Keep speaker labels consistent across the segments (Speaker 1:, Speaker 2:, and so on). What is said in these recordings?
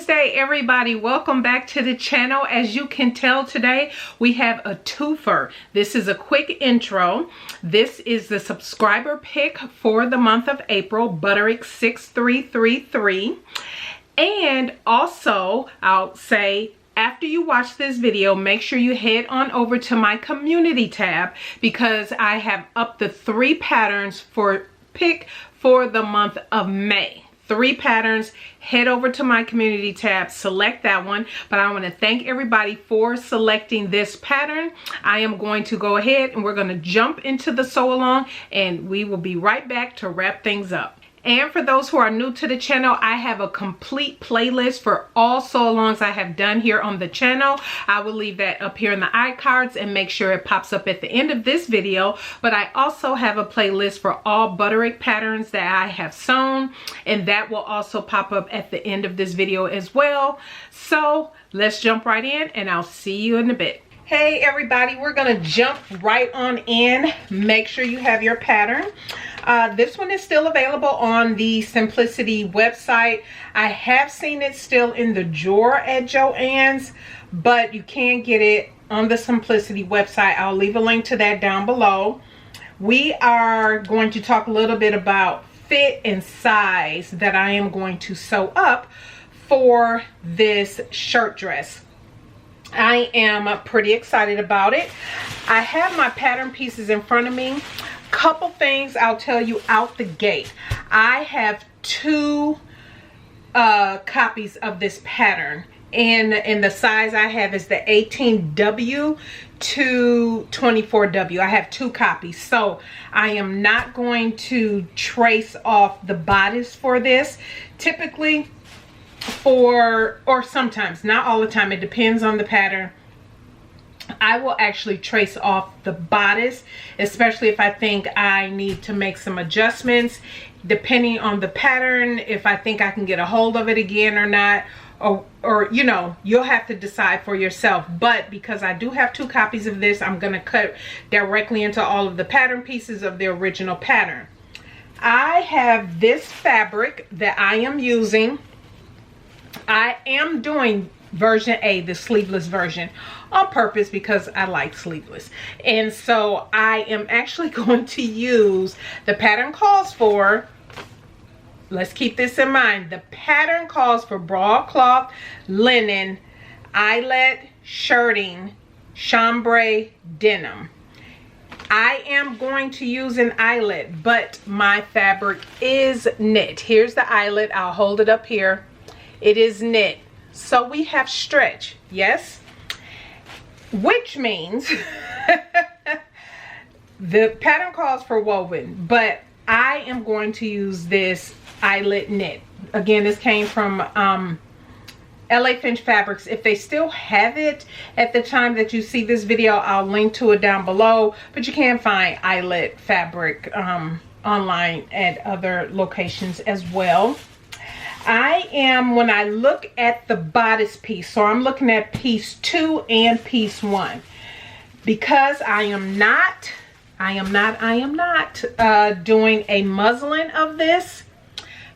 Speaker 1: Wednesday, everybody. Welcome back to the channel. As you can tell, today we have a twofer. This is a quick intro. This is the subscriber pick for the month of April, Butterick 6333. And also, I'll say, after you watch this video, make sure you head on over to my community tab because I have up to 3 patterns for pick for the month of May. 3 patterns. Head over to my community tab, select that one. But I want to thank everybody for selecting this pattern. I am going to go ahead and we're going to jump into the sew along, and we will be right back to wrap things up. And for those who are new to the channel, I have a complete playlist for all sew-alongs I have done here on the channel. I will leave that up here in the iCards and make sure it pops up at the end of this video. But I also have a playlist for all Butterick patterns that I have sewn, and that will also pop up at the end of this video as well. So let's jump right in, and I'll see you in a bit. Hey everybody, we're gonna jump right on in. Make sure you have your pattern. This one is still available on the Simplicity website. I have seen it still in the drawer at Joann's, but you can get it on the Simplicity website. I'll leave a link to that down below. We are going to talk a little bit about fit and size that I am going to sew up for this shirt dress. I am pretty excited about it. I have my pattern pieces in front of me. Couple things I'll tell you out the gate. I have 2 copies of this pattern, and the size I have is the 18W to 24W. I have 2 copies, so I am not going to trace off the bodice for this. Typically, or sometimes, not all the time, it depends on the pattern, I will actually trace off the bodice, especially if I think I need to make some adjustments depending on the pattern, if I think I can get a hold of it again or not, or you know, you'll have to decide for yourself. But because I do have 2 copies of this, I'm going to cut directly into all of the pattern pieces of the original pattern. I have this fabric that I am using. I am doing version A, the sleeveless version, on purpose because I like sleeveless. And so I am actually going to use, the pattern calls for, let's keep this in mind, the pattern calls for broadcloth, linen, eyelet, shirting, chambray, denim. I am going to use an eyelet, but my fabric is knit. Here's the eyelet. I'll hold it up here. It is knit, so we have stretch, yes, which means the pattern calls for woven, but I am going to use this eyelet knit. Again, this came from LA Finch Fabrics. If they still have it at the time that you see this video, I'll link to it down below, but you can find eyelet fabric online at other locations as well. I am, when I look at the bodice piece, so I'm looking at piece 2 and piece 1, because I am not doing a muslin of this.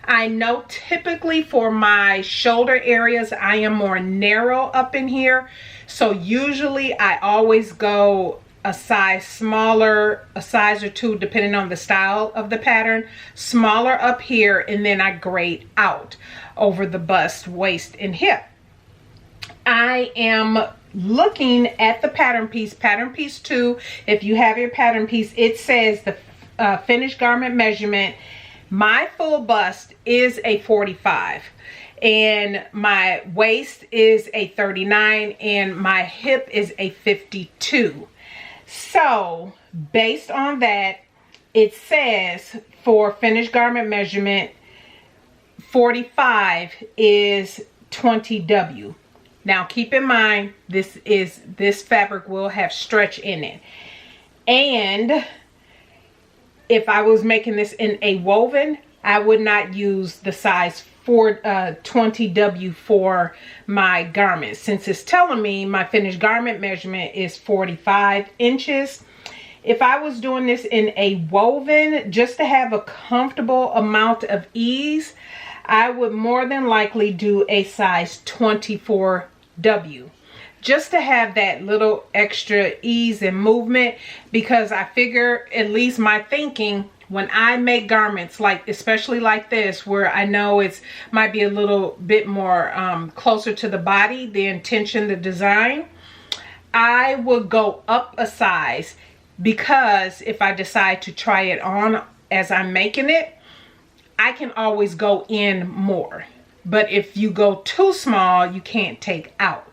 Speaker 1: I know typically for my shoulder areas, I am more narrow up in here. So usually I always go a size smaller, a size or 2, depending on the style of the pattern, smaller up here, and then I grade out over the bust, waist, and hip. I am looking at the pattern piece 2. If you have your pattern piece, it says the finished garment measurement. My full bust is a 45, and my waist is a 39, and my hip is a 52. So based on that, it says for finished garment measurement, 45 is 20W. Now keep in mind, this fabric will have stretch in it. And if I was making this in a woven, I would not use the size 20W for my garment, since it's telling me my finished garment measurement is 45 inches. If I was doing this in a woven, just to have a comfortable amount of ease, I would more than likely do a size 24W. Just to have that little extra ease and movement, because I figure, at least my thinking, when I make garments, like especially like this, where I know it's might be a little bit more closer to the body, the intention, the design, I would go up a size, because if I decide to try it on as I'm making it, I can always go in more. But if you go too small, you can't take out.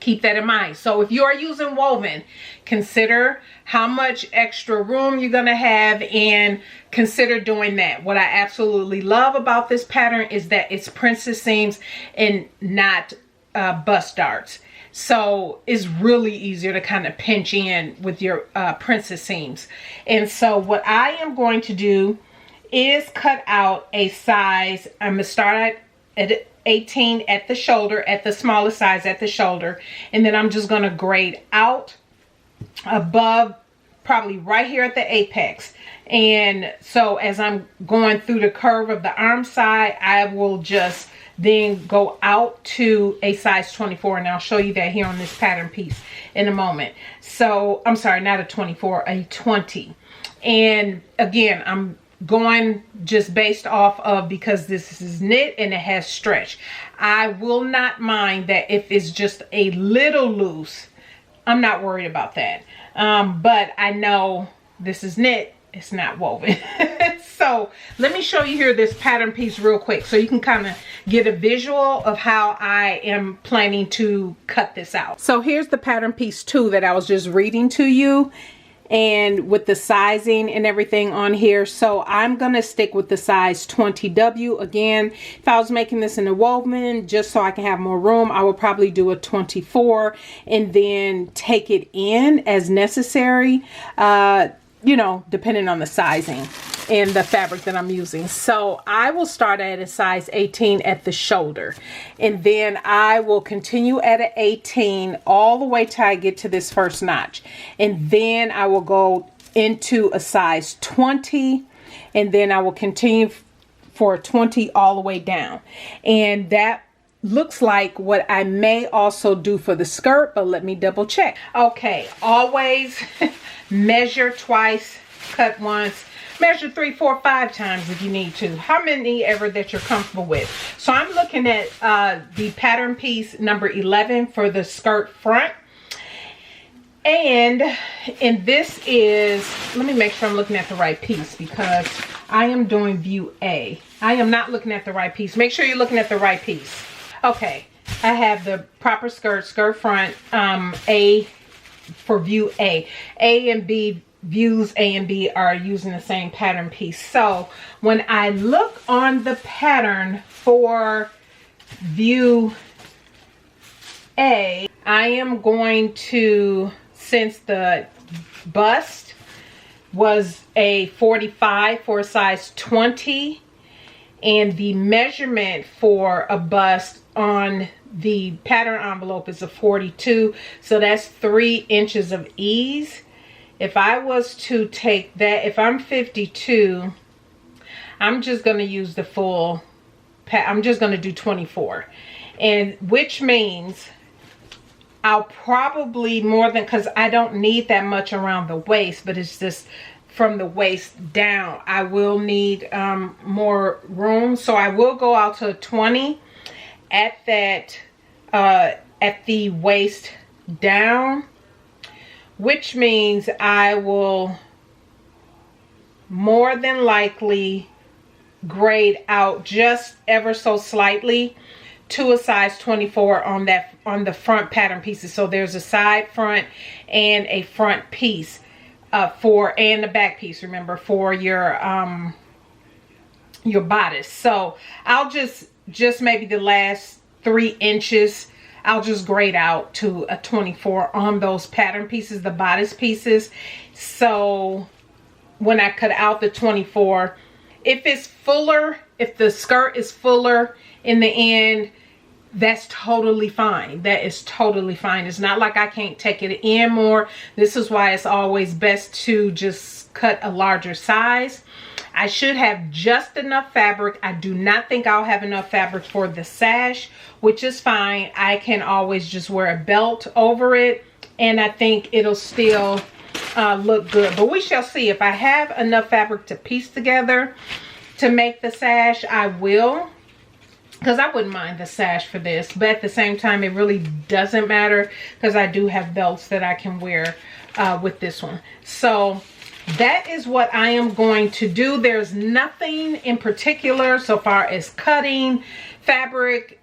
Speaker 1: Keep that in mind. So if you are using woven, consider how much extra room you're going to have and consider doing that. What I absolutely love about this pattern is that it's princess seams and not bust darts. So it's really easier to kind of pinch in with your princess seams. And so what I am going to do is cut out a size. I'm going to start at 18 at the shoulder, at the smallest size at the shoulder, and then I'm just going to grade out above, probably right here at the apex. And so as I'm going through the curve of the arm side, I will just then go out to a size 24, and I'll show you that here on this pattern piece in a moment. So I'm sorry, not a 24, a 20. And again, I'm going just based off of, because this is knit and it has stretch. I will not mind that if it's just a little loose. I'm not worried about that. But I know this is knit, it's not woven. So let me show you here this pattern piece real quick, so you can kind of get a visual of how I am planning to cut this out. So here's the pattern piece 2 that I was just reading to you, and with the sizing and everything on here. So I'm gonna stick with the size 20W. Again, if I was making this in a woven just so I can have more room, I would probably do a 24 and then take it in as necessary, you know, depending on the sizing and the fabric that I'm using. So I will start at a size 18 at the shoulder, and then I will continue at an 18 all the way till I get to this first notch, and then I will go into a size 20, and then I will continue for a 20 all the way down. And that looks like what I may also do for the skirt, but let me double check. Okay, always measure twice, cut once, measure 3, 4, 5 times if you need to. How many ever that you're comfortable with. So I'm looking at the pattern piece number 11 for the skirt front. And this is, let me make sure I'm looking at the right piece, because I am doing view A. I am not looking at the right piece. Make sure you're looking at the right piece. Okay, I have the proper skirt front, A for view A. A and B, views A and B are using the same pattern piece. So when I look on the pattern for view A, I am going to, since the bust was a 45 for a size 20, and the measurement for a bust on the pattern envelope is a 42, so that's 3 inches of ease. If I was to take that, if I'm 52, I'm just going to use the full, I'm just going to do 24, and which means I'll probably more than, because I don't need that much around the waist, but it's just from the waist down I will need more room. So I will go out to 20 at that at the waist down, which means I will more than likely grade out just ever so slightly to a size 24 on that, on the front pattern pieces. So there's a side front and a front piece for, and the back piece, remember, for your bodice. So I'll just maybe the last 3 inches, I'll just grade out to a 24 on those pattern pieces, the bodice pieces. So when I cut out the 24, if it's fuller, if the skirt is fuller in the end, that's totally fine. That is totally fine. It's not like I can't take it in more. This is why it's always best to just cut a larger size. I should have just enough fabric. I do not think I'll have enough fabric for the sash, which is fine. I can always just wear a belt over it, and I think it'll still look good. But we shall see. If I have enough fabric to piece together to make the sash, I will, because I wouldn't mind the sash for this. But at the same time, it really doesn't matter, because I do have belts that I can wear with this one. So that is what I am going to do. There's nothing in particular so far as cutting fabric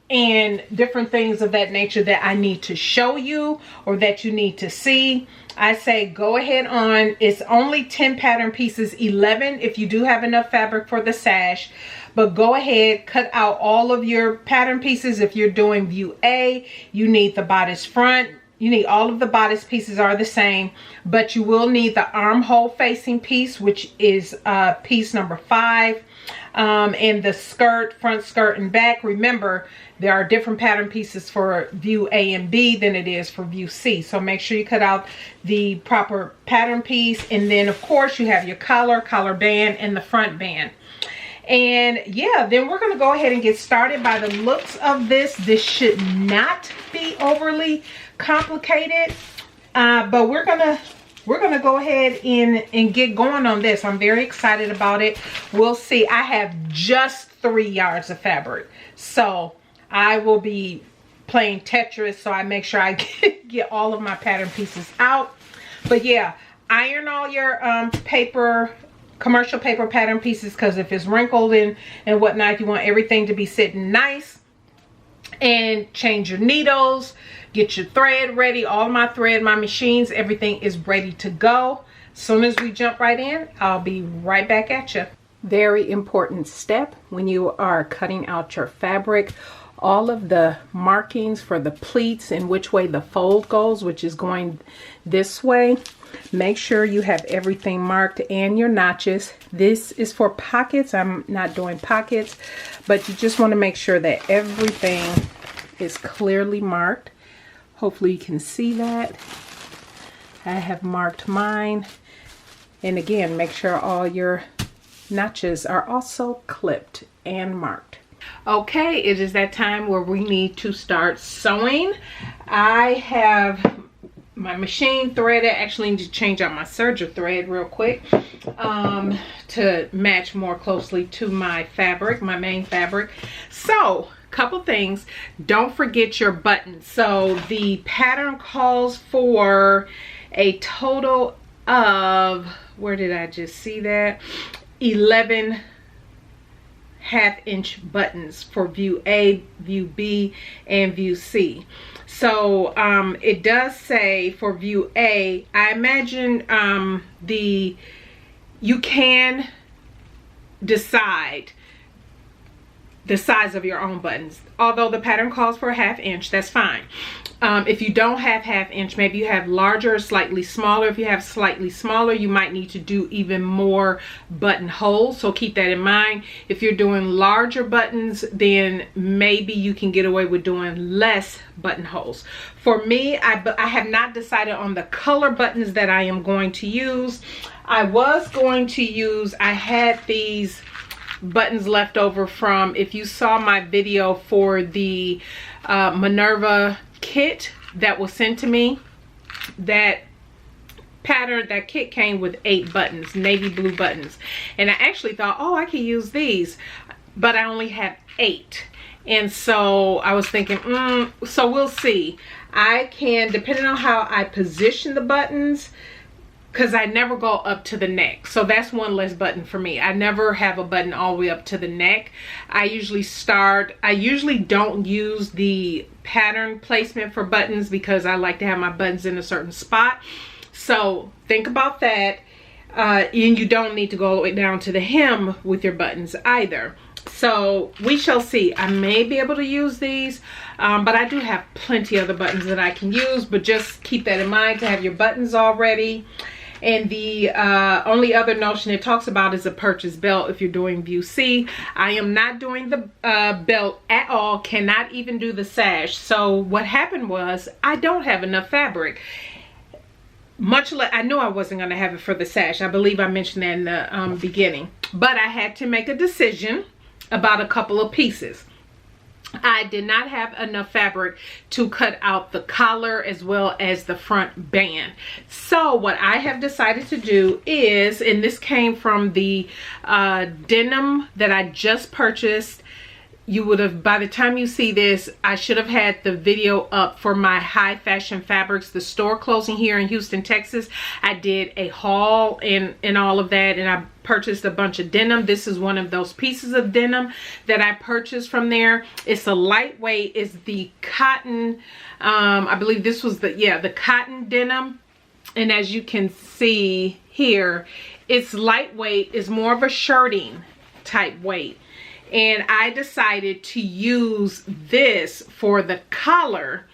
Speaker 1: and different things of that nature that I need to show you or that you need to see. I say go ahead on. It's only 10 pattern pieces, 11 if you do have enough fabric for the sash. But go ahead, cut out all of your pattern pieces. If you're doing view A, you need the bodice front. You need all of the bodice pieces are the same, but you will need the armhole facing piece, which is piece number 5, and the skirt, front skirt and back. Remember, there are different pattern pieces for view A and B than it is for view C. So make sure you cut out the proper pattern piece. And then of course you have your collar band, and the front band. And yeah, then we're going to go ahead and get started. By the looks of this, this should not be overly complicated, but we're gonna go ahead and get going on this. I'm very excited about it. We'll see. I have just 3 yards of fabric, so I will be playing Tetris, so I make sure I get all of my pattern pieces out. But yeah, iron all your commercial paper pattern pieces, because if it's wrinkled and whatnot, you want everything to be sitting nice. And change your needles, get your thread ready. All my thread, my machines, everything is ready to go. As soon as we jump right in, I'll be right back at you. Very important step when you are cutting out your fabric. All of the markings for the pleats and which way the fold goes, which is going this way. Make sure you have everything marked and your notches. This is for pockets. I'm not doing pockets, but you just want to make sure that everything is clearly marked. Hopefully you can see that. I have marked mine. And again, make sure all your notches are also clipped and marked. Okay, it is that time where we need to start sewing. I have my machine threaded. Actually need to change out my serger thread real quick to match more closely to my fabric, my main fabric. So couple things, don't forget your buttons. So the pattern calls for a total of, where did I just see that, 11 half-inch buttons for view A, view B, and view C. So it does say for view A, I imagine you can decide the size of your own buttons. Although the pattern calls for a ½ inch, that's fine. If you don't have ½ inch, maybe you have larger or slightly smaller. If you have slightly smaller, you might need to do even more buttonholes, so keep that in mind. If you're doing larger buttons, then maybe you can get away with doing less buttonholes. For me, I have not decided on the color buttons that I am going to use. I had these buttons left over from, if you saw my video for the Minerva kit that was sent to me, that kit came with 8 buttons, navy blue buttons, and I actually thought, oh, I could use these, but I only have 8, and so I was thinking, so we'll see. I can, depending on how I position the buttons, because I never go up to the neck, so that's one less button for me. I never have a button all the way up to the neck. I usually don't use the pattern placement for buttons because I like to have my buttons in a certain spot. So think about that. And you don't need to go all the way down to the hem with your buttons either. So we shall see. I may be able to use these, but I do have plenty other buttons that I can use, but just keep that in mind to have your buttons all ready. And the only other notion it talks about is a purchase belt if you're doing view C. I am not doing the belt at all, cannot even do the sash. So what happened was I don't have enough fabric. Much less, I knew I wasn't going to have it for the sash. I believe I mentioned that in the beginning. But I had to make a decision about a couple of pieces. I did not have enough fabric to cut out the collar as well as the front band. So what I have decided to do is, and this came from the denim that I just purchased. You would have, by the time you see this, I should have had the video up for my high fashion fabrics, the store closing here in Houston, Texas. I did a haul and all of that, and I purchased a bunch of denim. This is one of those pieces of denim that I purchased from there. It's a lightweight, it's the cotton, I believe this was the cotton denim. And as you can see here, it's lightweight, it's more of a shirting type weight. And I decided to use this for the collar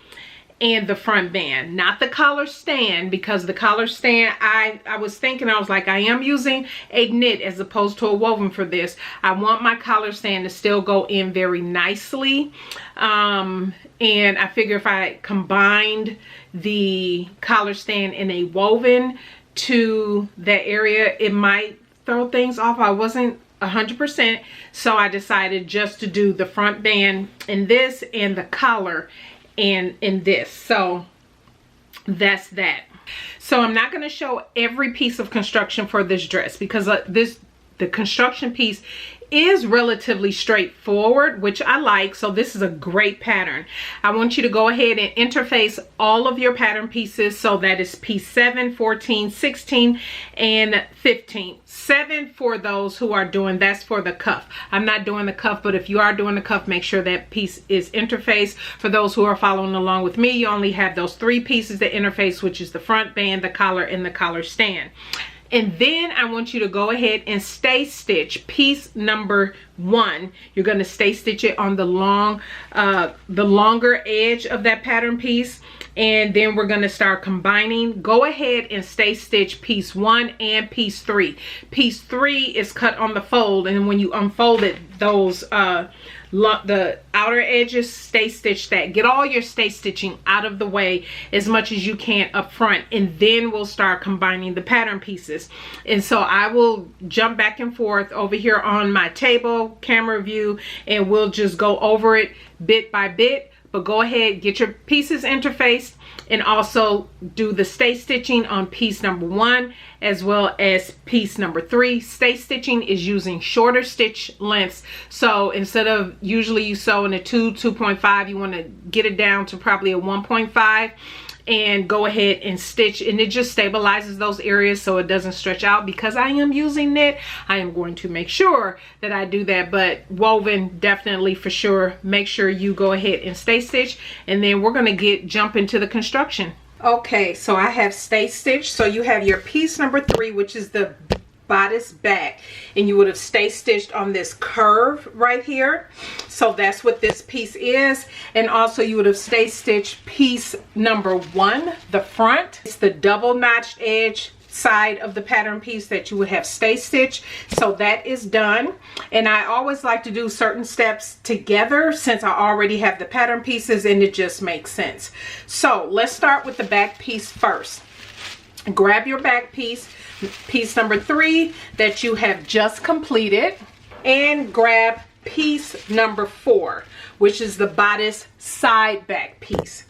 Speaker 1: and the front band, not the collar stand, because the collar stand, I was thinking, I was like, I am using a knit as opposed to a woven for this. I want my collar stand to still go in very nicely. And I figure if I combined the collar stand in a woven to that area, it might throw things off. I wasn't 100%, so I decided just to do the front band in this and the collar and in this. So that's that. So I'm not going to show every piece of construction for this dress because the construction piece is relatively straightforward, which I like. So this is a great pattern. I want you to go ahead and interface all of your pattern pieces. So that is piece 7, 14, 16, and 15. 7 for those who are doing, that's for the cuff. I'm not doing the cuff, but if you are doing the cuff, make sure that piece is interfaced. For those who are following along with me, you only have those 3 pieces to interface, which is the front band, the collar, and the collar stand. And then I want you to go ahead and stay stitch piece number 1. You're going to stay stitch it on the longer edge of that pattern piece. And then we're going to start combining. Go ahead and stay stitch piece 1 and piece 3. Piece 3 is cut on the fold, and when you unfold it, those the outer edges, stay stitch that. Get all your stay stitching out of the way as much as you can up front, and then we'll start combining the pattern pieces. And so I will jump back and forth over here on my table camera view, and we'll just go over it bit by bit. But go ahead, get your pieces interfaced, and also do the stay stitching on piece number 1 as well as piece number 3. Stay stitching is using shorter stitch lengths. So instead of usually you sew in a 2.5, you want to get it down to probably a 1.5. and go ahead and stitch, and it just stabilizes those areas so it doesn't stretch out. Because I am using knit, I am going to make sure that I do that, but woven, definitely for sure, make sure you go ahead and stay stitch. And then we're going to jump into the construction. Okay, so I have stay stitch. So you have your piece number 3, which is the bodice back, and you would have stay stitched on this curve right here. So that's what this piece is. And also you would have stay stitched piece number 1, the front. It's the double notched edge side of the pattern piece that you would have stay stitch. So that is done. And I always like to do certain steps together since I already have the pattern pieces, and it just makes sense. So let's start with the back piece first. Grab your back piece, piece number 3 that you have just completed, and grab piece number 4, which is the bodice side back piece.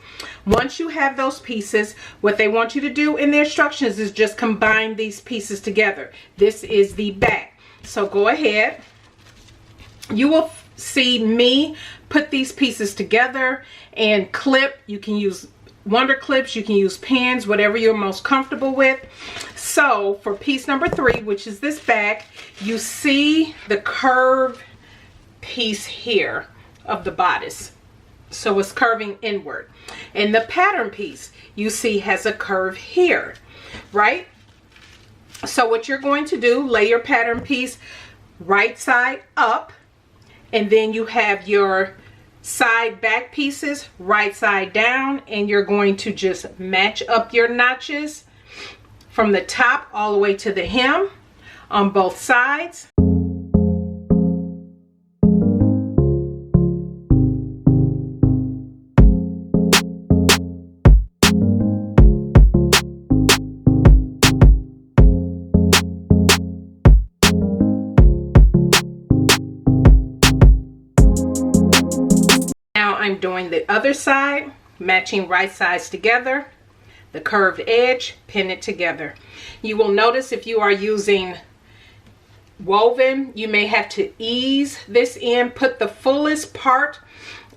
Speaker 1: Once you have those pieces, what they want you to do in the instructions is just combine these pieces together. This is the back. So go ahead. You will see me put these pieces together and clip. You can use Wonder clips, you can use pins, whatever you're most comfortable with. So for piece number 3, which is this back, you see the curve piece here of the bodice. So it's curving inward. And the pattern piece you see has a curve here, right? So what you're going to do, lay your pattern piece right side up, and then you have your side back pieces right side down, and you're going to just match up your notches from the top all the way to the hem on both sides. Now I'm doing the other side, matching right sides together. The curved edge, pin it together. You will notice if you are using woven, you may have to ease this in, put the fullest part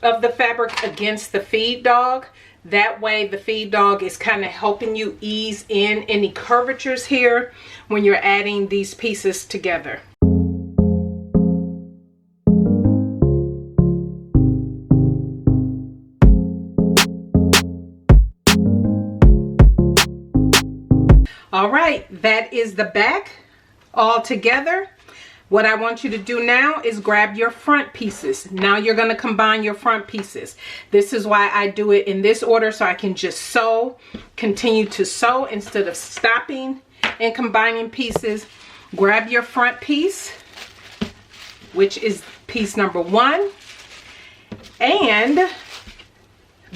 Speaker 1: of the fabric against the feed dog. That way the feed dog is kind of helping you ease in any curvatures here when you're adding these pieces together. All right, that is the back all together. What I want you to do now is grab your front pieces. Now you're going to combine your front pieces. This is why I do it in this order, so I can just sew, continue to sew instead of stopping and combining pieces. Grab your front piece, which is piece number 1, and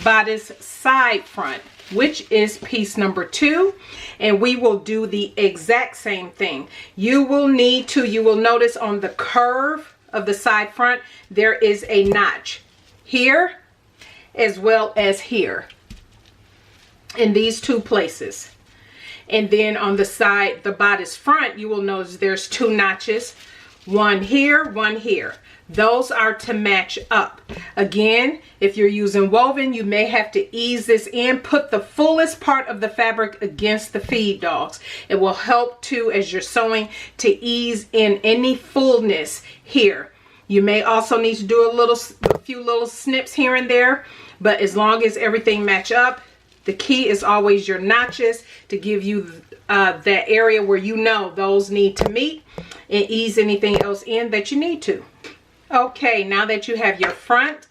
Speaker 1: bodice side front, which is piece number 2, and we will do the exact same thing. You will notice on the curve of the side front there is a notch here as well as here in these two places, and then on the side, the bodice front, you will notice there's 2 notches, one here, one here. Those are to match up. Again, if you're using woven, you may have to ease this in. Put the fullest part of the fabric against the feed dogs. It will help too, as you're sewing, to ease in any fullness here. You may also need to do a few little snips here and there, but as long as everything match up, the key is always your notches to give you that area where you know those need to meet, and ease anything else in that you need to. Okay, now that you have your front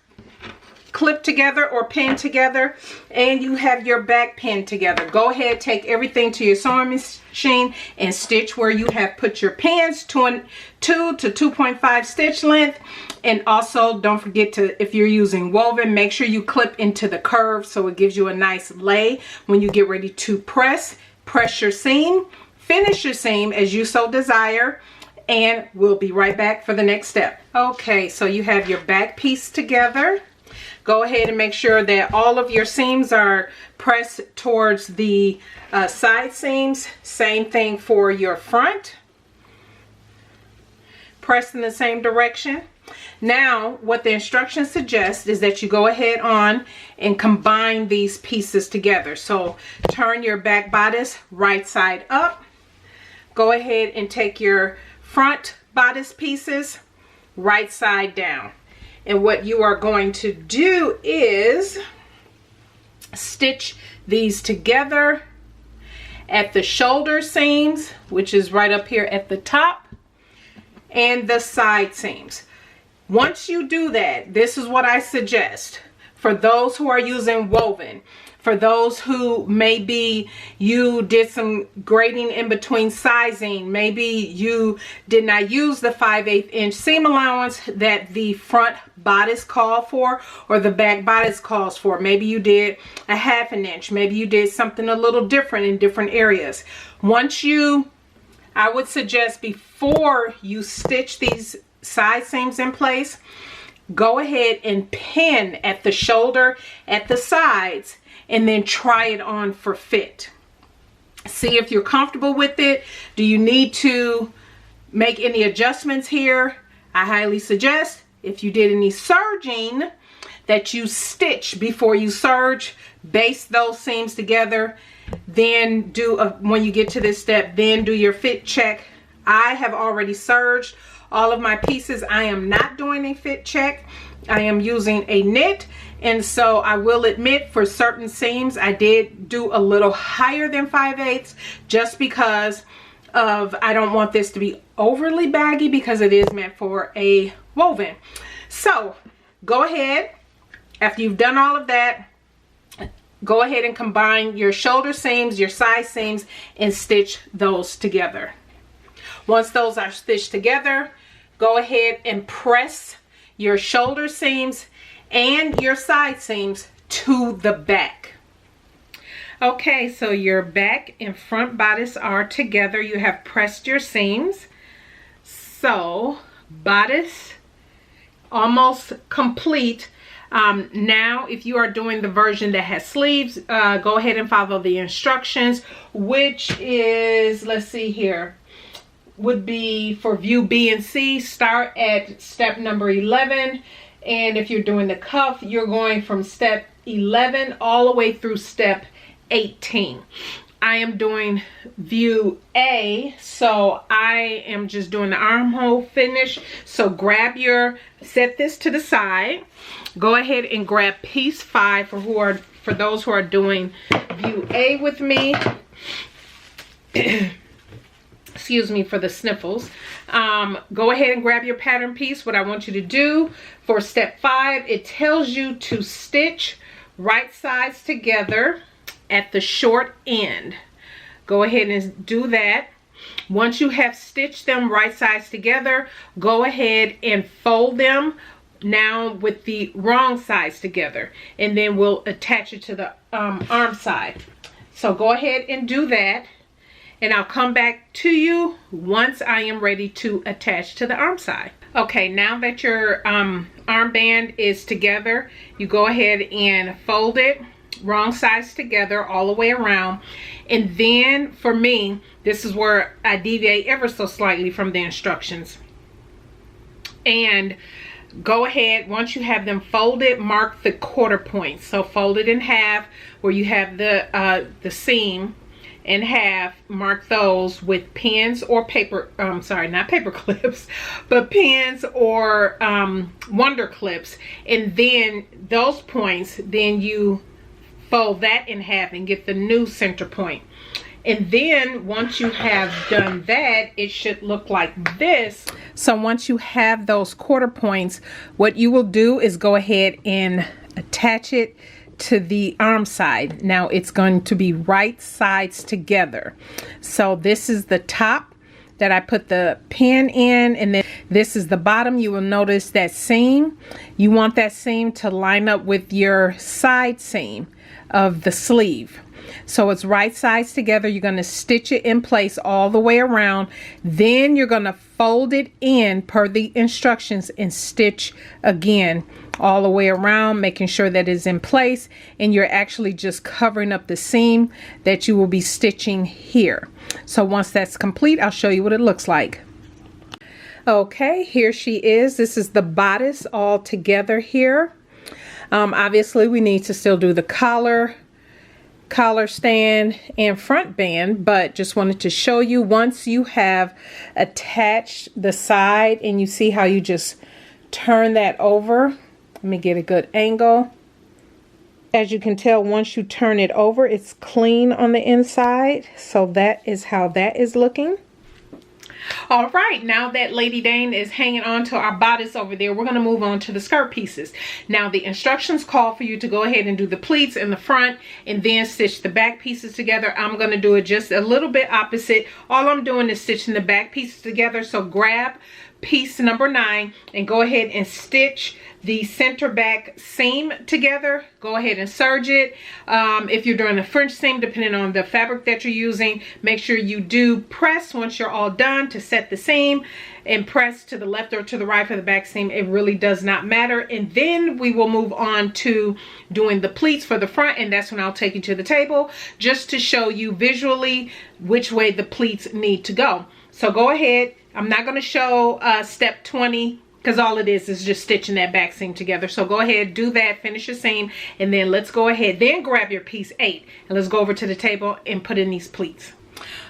Speaker 1: clipped together or pinned together, and you have your back pinned together, go ahead, take everything to your sewing machine and stitch where you have put your pins, 2 to 2.5 stitch length. And also don't forget to, if you're using woven, make sure you clip into the curve so it gives you a nice lay when you get ready to press your seam. Finish your seam as you so desire, and we'll be right back for the next step. Okay, so you have your back piece together. Go ahead and make sure that all of your seams are pressed towards the side seams. Same thing for your front. Press in the same direction. Now, what the instructions suggest is that you go ahead on and combine these pieces together. So turn your back bodice right side up. Go ahead and take your front bodice pieces right side down, and what you are going to do is stitch these together at the shoulder seams, which is right up here at the top, and the side seams. Once you do that, this is what I suggest for those who are using woven. For those who maybe you did some grading in between sizing, maybe you did not use the 5/8 inch seam allowance that the front bodice called for or the back bodice calls for. Maybe you did a 1/2 inch, maybe you did something a little different in different areas. I would suggest before you stitch these side seams in place, go ahead and pin at the shoulder, at the sides, and then try it on for fit. See if you're comfortable with it. Do you need to make any adjustments here? I highly suggest, if you did any serging, that you stitch before you serge, baste those seams together, then when you get to this step, then do your fit check. I have already serged all of my pieces. I am not doing a fit check. I am using a knit, and so I will admit for certain seams I did do a little higher than 5/8 just because of I don't want this to be overly baggy because it is meant for a woven. So go ahead, after you've done all of that, go ahead and combine your shoulder seams, your side seams, and stitch those together. Once those are stitched together, go ahead and press your shoulder seams and your side seams to the back. Okay, so your back and front bodice are together. You have pressed your seams. So bodice almost complete. Now if you are doing the version that has sleeves, go ahead and follow the instructions, which is, let's see here, would be for view B and C. Start at step number 11, and if you're doing the cuff, you're going from step 11 all the way through step 18. I am doing view A, so I am just doing the armhole finish. So grab your, set this to the side, go ahead and grab piece 5 for those who are doing view A with me. Excuse me for the sniffles. Go ahead and grab your pattern piece. What I want you to do for step 5, it tells you to stitch right sides together at the short end. Go ahead and do that. Once you have stitched them right sides together, go ahead and fold them now with the wrong sides together, and then we'll attach it to the arm side. So go ahead and do that, and I'll come back to you once I am ready to attach to the arm side. Okay, now that your armband is together, you go ahead and fold it wrong sides together all the way around. And then for me, this is where I deviate ever so slightly from the instructions. And go ahead, once you have them folded, mark the quarter points. So fold it in half where you have the seam in half. Mark those with pins or paper, sorry, not paper clips, but pins or wonder clips. And then those points, then you fold that in half and get the new center point. And then once you have done that, it should look like this. So once you have those quarter points, what you will do is go ahead and attach it to the arm side. Now it's going to be right sides together. So this is the top that I put the pin in, and then this is the bottom. You will notice that seam. You want that seam to line up with your side seam of the sleeve. So it's right sides together. You're going to stitch it in place all the way around. Then you're going to fold it in per the instructions and stitch again all the way around, making sure that it's in place, and you're actually just covering up the seam that you will be stitching here. So once that's complete, I'll show you what it looks like. Okay, here she is. This is the bodice all together here. Obviously we need to still do the collar stand and front band, but just wanted to show you, once you have attached the side and you see how you just turn that over. Let me get a good angle. As you can tell, once you turn it over, it's clean on the inside. So that is how that is looking. All right, now that Lady Dane is hanging on to our bodice over there, we're going to move on to the skirt pieces. Now the instructions call for you to go ahead and do the pleats in the front and then stitch the back pieces together. I'm going to do it just a little bit opposite. All I'm doing is stitching the back pieces together. So grab piece number 9 and go ahead and stitch the center back seam together. Go ahead and serge it. If you're doing a French seam, depending on the fabric that you're using, make sure you do press once you're all done to set the seam, and press to the left or to the right for the back seam. It really does not matter. And then we will move on to doing the pleats for the front, and that's when I'll take you to the table just to show you visually which way the pleats need to go. So go ahead. I'm not going to show step 20 because all it is just stitching that back seam together. So go ahead, do that, finish your seam, and then let's go ahead, then grab your piece 8 and let's go over to the table and put in these pleats.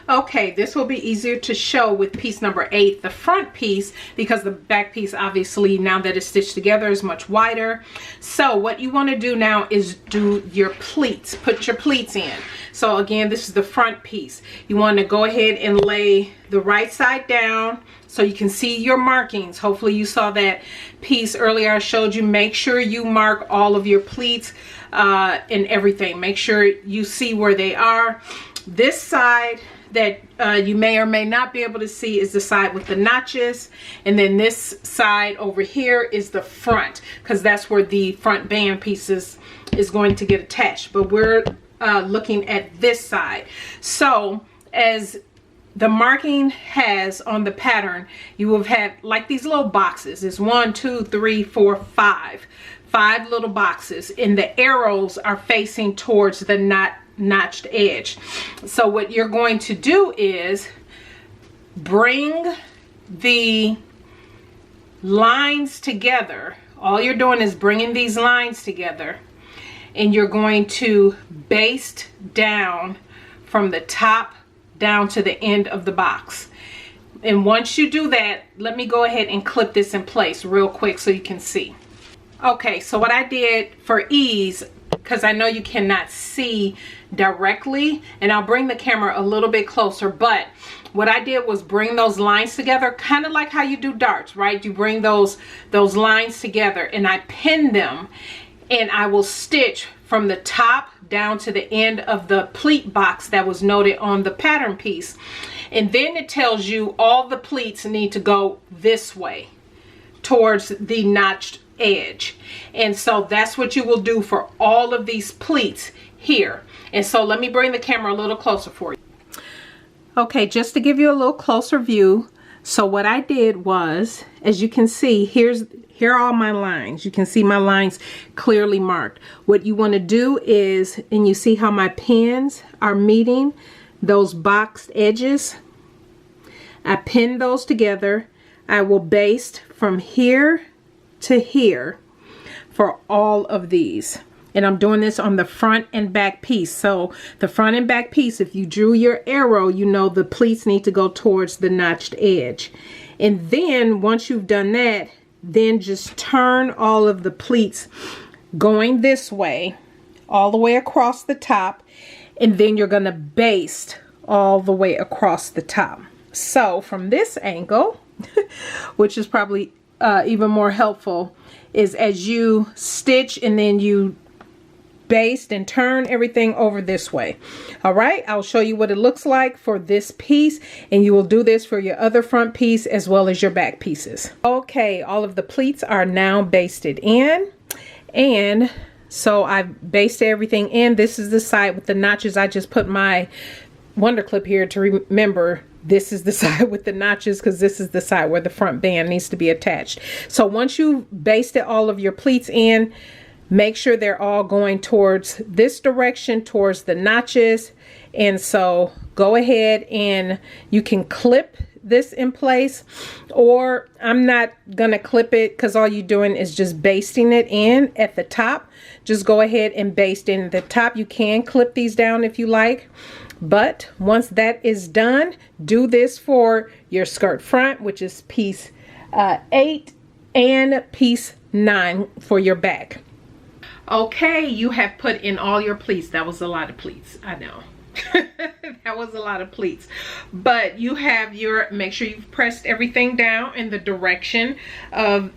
Speaker 1: Okay, this will be easier to show with piece number 8, the front piece, because the back piece, obviously, now that it's stitched together, is much wider. So what you want to do now is do your pleats, put your pleats in. So again, this is the front piece. You want to go ahead and lay the right side down so you can see your markings. Hopefully you saw that piece earlier I showed you. Make sure you mark all of your pleats and everything. Make sure you see where they are. This side that you may or may not be able to see is the side with the notches, and then this side over here is the front, because that's where the front band pieces is going to get attached. But we're looking at this side. So as the marking has on the pattern, you will have like these little boxes. It's 1, 2, 3, 4, 5 little boxes, and the arrows are facing towards the notched edge. So what you're going to do is bring the lines together. All you're doing is bringing these lines together, and you're going to baste down from the top down to the end of the box. And once you do that, let me go ahead and clip this in place real quick so you can see. Okay, so what I did for ease, because I know you cannot see directly, and I'll bring the camera a little bit closer, but what I did was bring those lines together, kind of like how you do darts, right? You bring those lines together, and I pin them, and I will stitch from the top down to the end of the pleat box that was noted on the pattern piece. And then it tells you all the pleats need to go this way towards the notched edge. And so that's what you will do for all of these pleats here. And so let me bring the camera a little closer for you. Okay, just to give you a little closer view. So what I did was, as you can see, here are all my lines. You can see my lines clearly marked. What you want to do is, and you see how my pins are meeting those boxed edges. I pin those together. I will baste from here to here for all of these. And I'm doing this on the front and back piece. So the front and back piece, if you drew your arrow, you know the pleats need to go towards the notched edge. And then once you've done that, then just turn all of the pleats going this way, all the way across the top, and then you're gonna baste all the way across the top. So from this angle, which is probably even more helpful, is as you stitch and then you baste and turn everything over this way. All right, I'll show you what it looks like for this piece, and you will do this for your other front piece as well as your back pieces. Okay, all of the pleats are now basted in, and so I've basted everything in. This is the side with the notches. I just put my wonder clip here to remember this is the side with the notches, because this is the side where the front band needs to be attached. So once you've basted all of your pleats in, make sure they're all going towards this direction, towards the notches. And so go ahead and you can clip this in place, or I'm not gonna clip it because all you're doing is just basting it in at the top. Just go ahead and baste in the top. You can clip these down if you like, but once that is done, do this for your skirt front, which is piece 8, and piece 9 for your back. Okay, you have put in all your pleats. That was a lot of pleats, I know. That was a lot of pleats, but you have your, make sure you've pressed everything down in the direction of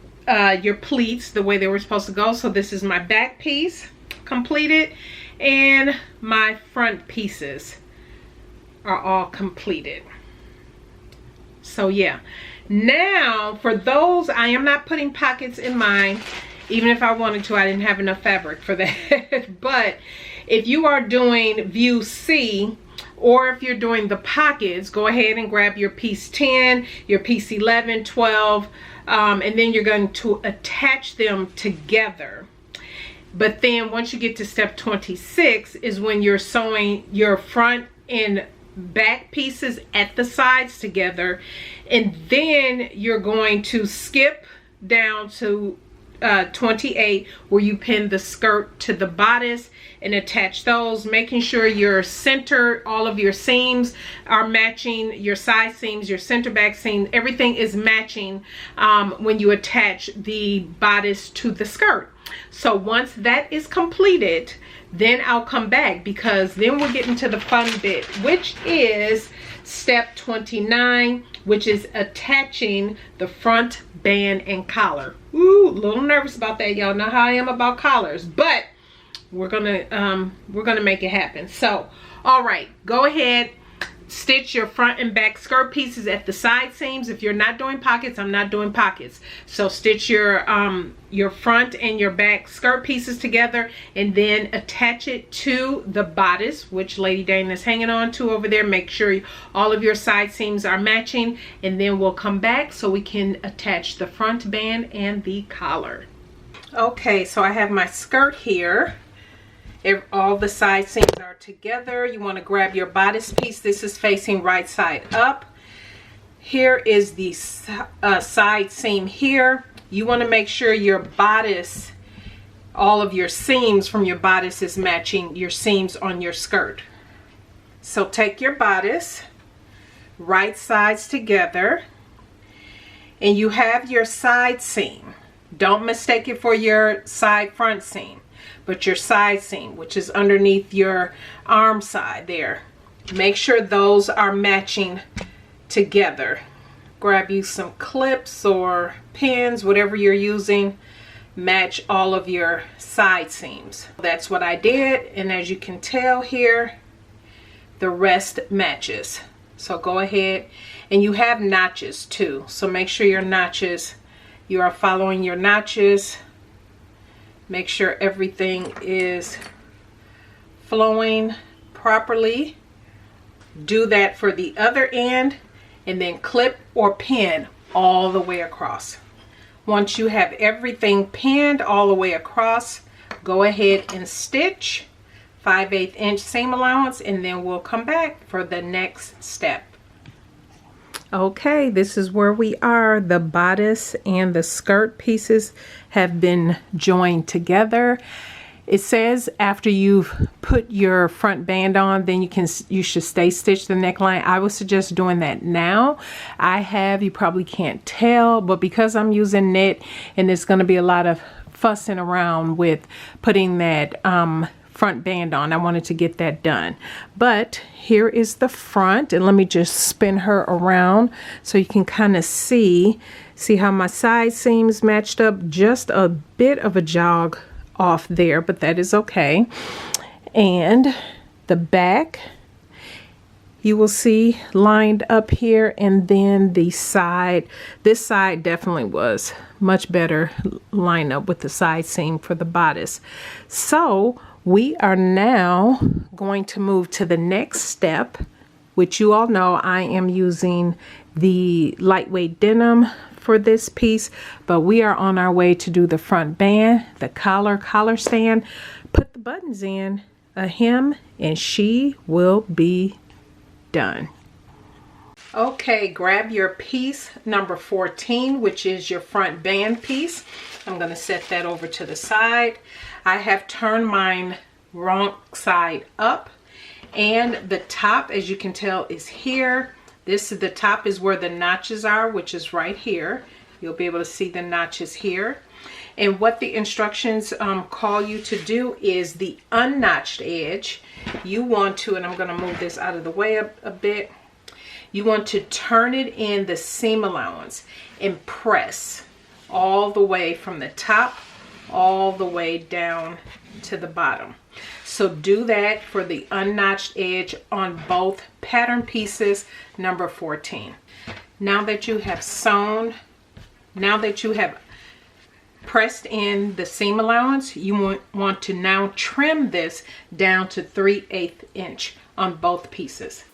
Speaker 1: your pleats the way they were supposed to go. So this is my back piece completed, and my front pieces are all completed. So yeah, now for those, I am not putting pockets in mine. Even if I wanted to, I didn't have enough fabric for that. But if you are doing view C, or if you're doing the pockets, go ahead and grab your piece 10, your piece 11, 12, and then you're going to attach them together. But then once you get to step 26 is when you're sewing your front and back pieces at the sides together, and then you're going to skip down to 28, where you pin the skirt to the bodice and attach those, making sure your center, all of your seams are matching, your side seams, your center back seam, everything is matching when you attach the bodice to the skirt. So once that is completed, then I'll come back, because then we're getting to the fun bit, which is step 29, which is attaching the front band and collar. Ooh, a little nervous about that. Y'all know how I am about collars, but we're gonna make it happen. So, all right, go ahead, stitch your front and back skirt pieces at the side seams. If you're not doing pockets, I'm not doing pockets. So stitch your front and your back skirt pieces together, and then attach it to the bodice, which Lady Dane is hanging on to over there. Make sure all of your side seams are matching, and then we'll come back so we can attach the front band and the collar. Okay, so I have my skirt here. All the side seams are together. You want to grab your bodice piece. This is facing right side up. Here is the side seam here. You want to make sure your bodice, all of your seams from your bodice is matching your seams on your skirt. So take your bodice, right sides together, and you have your side seam. Don't mistake it for your side front seam, but your side seam, which is underneath your arm side there. Make sure those are matching together. Grab you some clips or pins, whatever you're using. Match all of your side seams. That's what I did, and as you can tell here, the rest matches. So go ahead, and you have notches too, so make sure your notches, you are following your notches. Make sure everything is flowing properly. Do that for the other end, and then clip or pin all the way across. Once you have everything pinned all the way across, go ahead and stitch 5/8 inch seam allowance, and then we'll come back for the next step. Okay, this is where we are. The bodice and the skirt pieces have been joined together. It says after you've put your front band on, then you should stay stitch the neckline. I would suggest doing that now. You probably can't tell, but because I'm using knit and there's going to be a lot of fussing around with putting that front band on, I wanted to get that done. But here is the front, and let me just spin her around so you can kind of see how my side seams matched up. Just a bit of a jog off there, but that is okay. And the back, you will see lined up here, and then the side, this side definitely was much better lined up with the side seam for the bodice. So we are now going to move to the next step, which you all know I am using the lightweight denim for this piece, but we are on our way to do the front band, the collar stand, put the buttons in, a hem, and she will be done. Okay, grab your piece number 14, which is your front band piece. I'm going to set that over to the side. I have turned mine wrong side up, and the top, as you can tell, is here. The top is where the notches are, which is right here. You'll be able to see the notches here. And what the instructions call you to do is the unnotched edge. You want to, and I'm going to move this out of the way a bit. You want to turn it in the seam allowance and press all the way from the top all the way down to the bottom. So do that for the unnotched edge on both pattern pieces number 14. Now that you have sewn, now that you have pressed in the seam allowance, you want to now trim this down to 3/8 inch on both pieces.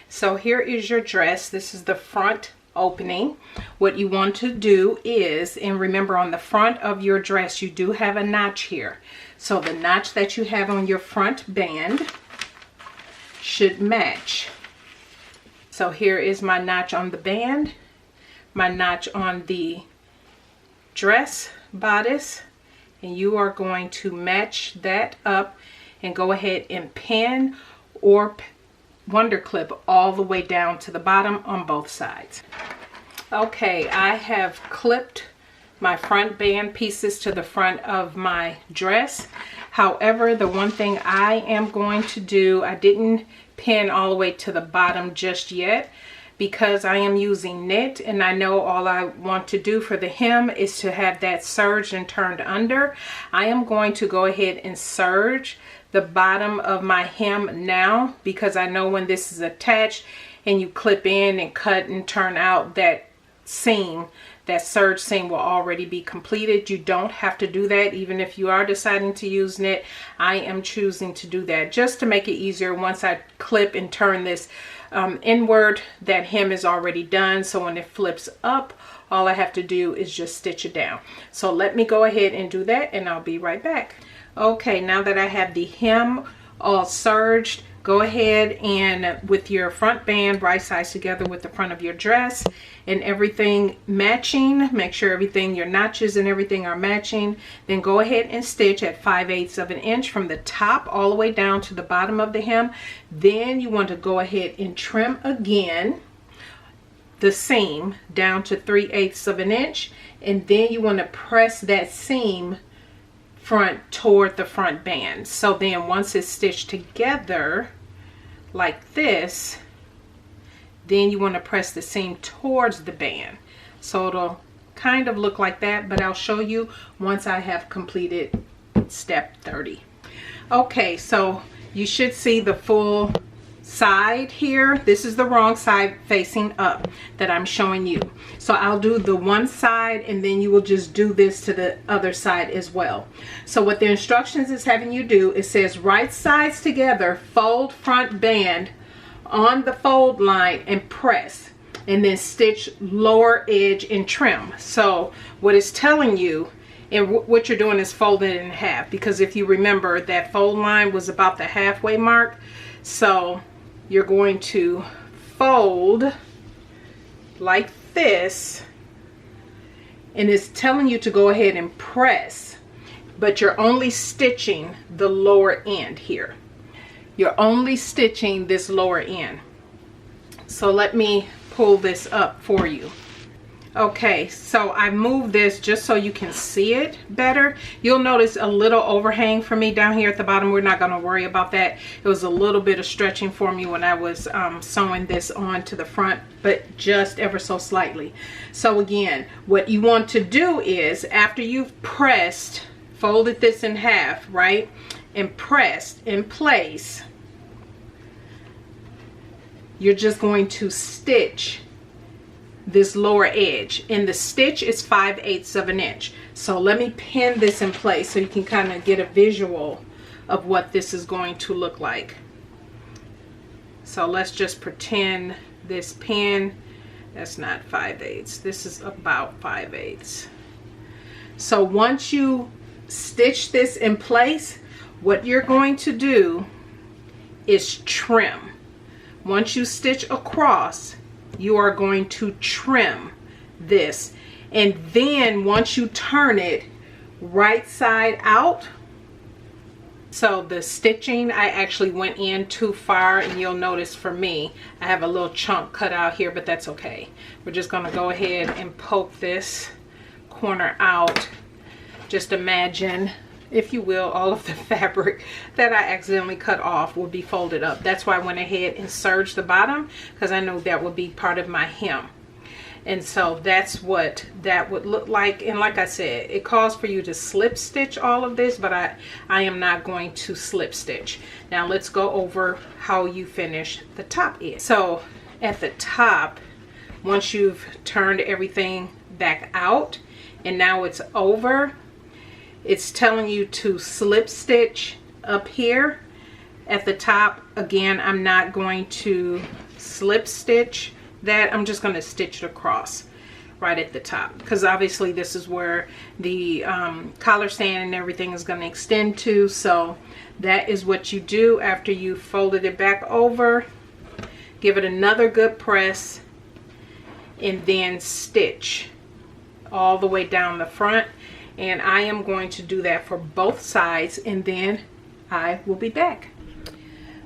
Speaker 1: So here is your dress. This is the front opening. What you want to do is, and remember on the front of your dress, you do have a notch here. So the notch that you have on your front band should match. So here is my notch on the band, my notch on the dress bodice, and you are going to match that up and go ahead and pin or wonder clip all the way down to the bottom on both sides. Okay, I have clipped my front band pieces to the front of my dress. However, the one thing I am going to do, I didn't pin all the way to the bottom just yet because I am using knit, and I know all I want to do for the hem is to have that serged and turned under. I am going to go ahead and serge the bottom of my hem now, because I know when this is attached and you clip in and cut and turn out, that seam, that serge seam will already be completed. You don't have to do that even if you are deciding to use knit. I am choosing to do that just to make it easier. Once I clip and turn this inward, that hem is already done, so when it flips up, all I have to do is just stitch it down. So let me go ahead and do that, and I'll be right back. Okay, now that I have the hem all serged, go ahead and with your front band right sides together with the front of your dress and everything matching, make sure everything, your notches and everything are matching. Then go ahead and stitch at 5/8 of an inch from the top all the way down to the bottom of the hem. Then you want to go ahead and trim again the seam down to 3/8 of an inch, and then you want to press that seam front toward the front band. So then once it's stitched together like this, then you want to press the seam towards the band. So it'll kind of look like that, but I'll show you once I have completed step 30. Okay, so you should see the full side here. This is the wrong side facing up that I'm showing you. So I'll do the one side, and then you will just do this to the other side as well. So what the instructions is having you do, it says right sides together, fold front band on the fold line and press, and then stitch lower edge and trim. So what it's telling you, and what you're doing is folding it in half, because if you remember, that fold line was about the halfway mark. So you're going to fold like this, and it's telling you to go ahead and press, but you're only stitching the lower end here. You're only stitching this lower end. So let me pull this up for you. Okay, so I moved this just so you can see it better. You'll notice a little overhang for me down here at the bottom. We're not going to worry about that. It was a little bit of stretching for me when I was sewing this on to the front, but just ever so slightly. So again, what you want to do is, after you've pressed, folded this in half, right, and pressed in place, you're just going to stitch this lower edge, and the stitch is 5/8 of an inch. So let me pin this in place so you can kind of get a visual of what this is going to look like. So let's just pretend this pin, that's not 5/8, this is about 5/8. So once you stitch this in place, what you're going to do is trim. Once you stitch across, you are going to trim this, and then once you turn it right side out, so the stitching, I actually went in too far, and you'll notice for me I have a little chunk cut out here, but that's okay. We're just going to go ahead and poke this corner out. Just imagine, if you will, all of the fabric that I accidentally cut off will be folded up. That's why I went ahead and serged the bottom, because I know that would be part of my hem. And so that's what that would look like. And like I said, it calls for you to slip stitch all of this, but I am not going to slip stitch. Now let's go over how you finish the top edge. So at the top, once you've turned everything back out and now it's over, it's telling you to slip stitch up here at the top. Again, I'm not going to slip stitch that. I'm just going to stitch it across right at the top, because obviously this is where the collar stand and everything is going to extend to. So that is what you do after you folded it back over. Give it another good press, and then stitch all the way down the front. And I am going to do that for both sides, and then I will be back.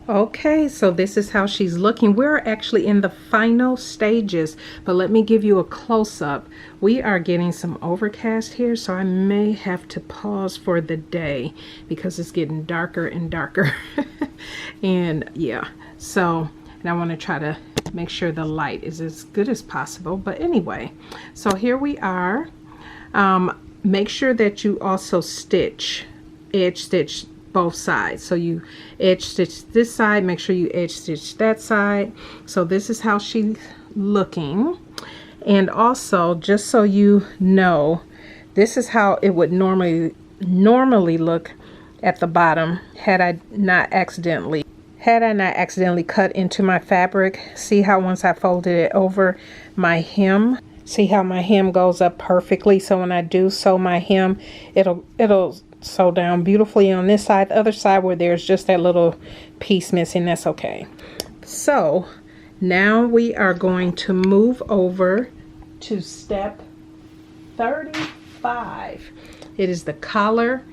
Speaker 1: Okay, so this is how she's looking. We're actually in the final stages, but let me give you a close-up. We are getting some overcast here, so I may have to pause for the day because it's getting darker and darker. And yeah, so and I want to try to make sure the light is as good as possible. But anyway, so here we are. Make sure that you also stitch, edge stitch both sides. So you edge stitch this side, make sure you edge stitch that side. So this is how she's looking. And also, just so you know, this is how it would normally look at the bottom had I not accidentally cut into my fabric. See how once I folded it over my hem, see how my hem goes up perfectly. So when I do sew my hem, it'll sew down beautifully on this side. The other side where there's just that little piece missing, that's okay. So now we are going to move over to step 35. It is the collar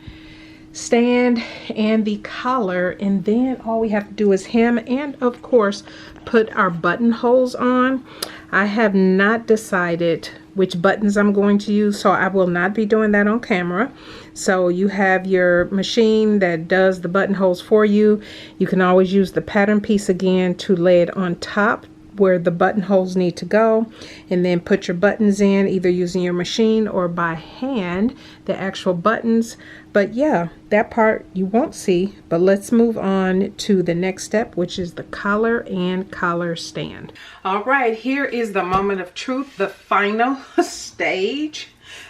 Speaker 1: stand and the collar, and then all we have to do is hem and of course put our buttonholes on. I have not decided which buttons I'm going to use, so I will not be doing that on camera. So you have your machine that does the buttonholes for you. You can always use the pattern piece again to lay it on top where the buttonholes need to go, and then put your buttons in either using your machine or by hand, the actual buttons. But yeah, that part you won't see, but let's move on to the next step, which is the collar and collar stand. All right, here is the moment of truth, the final stage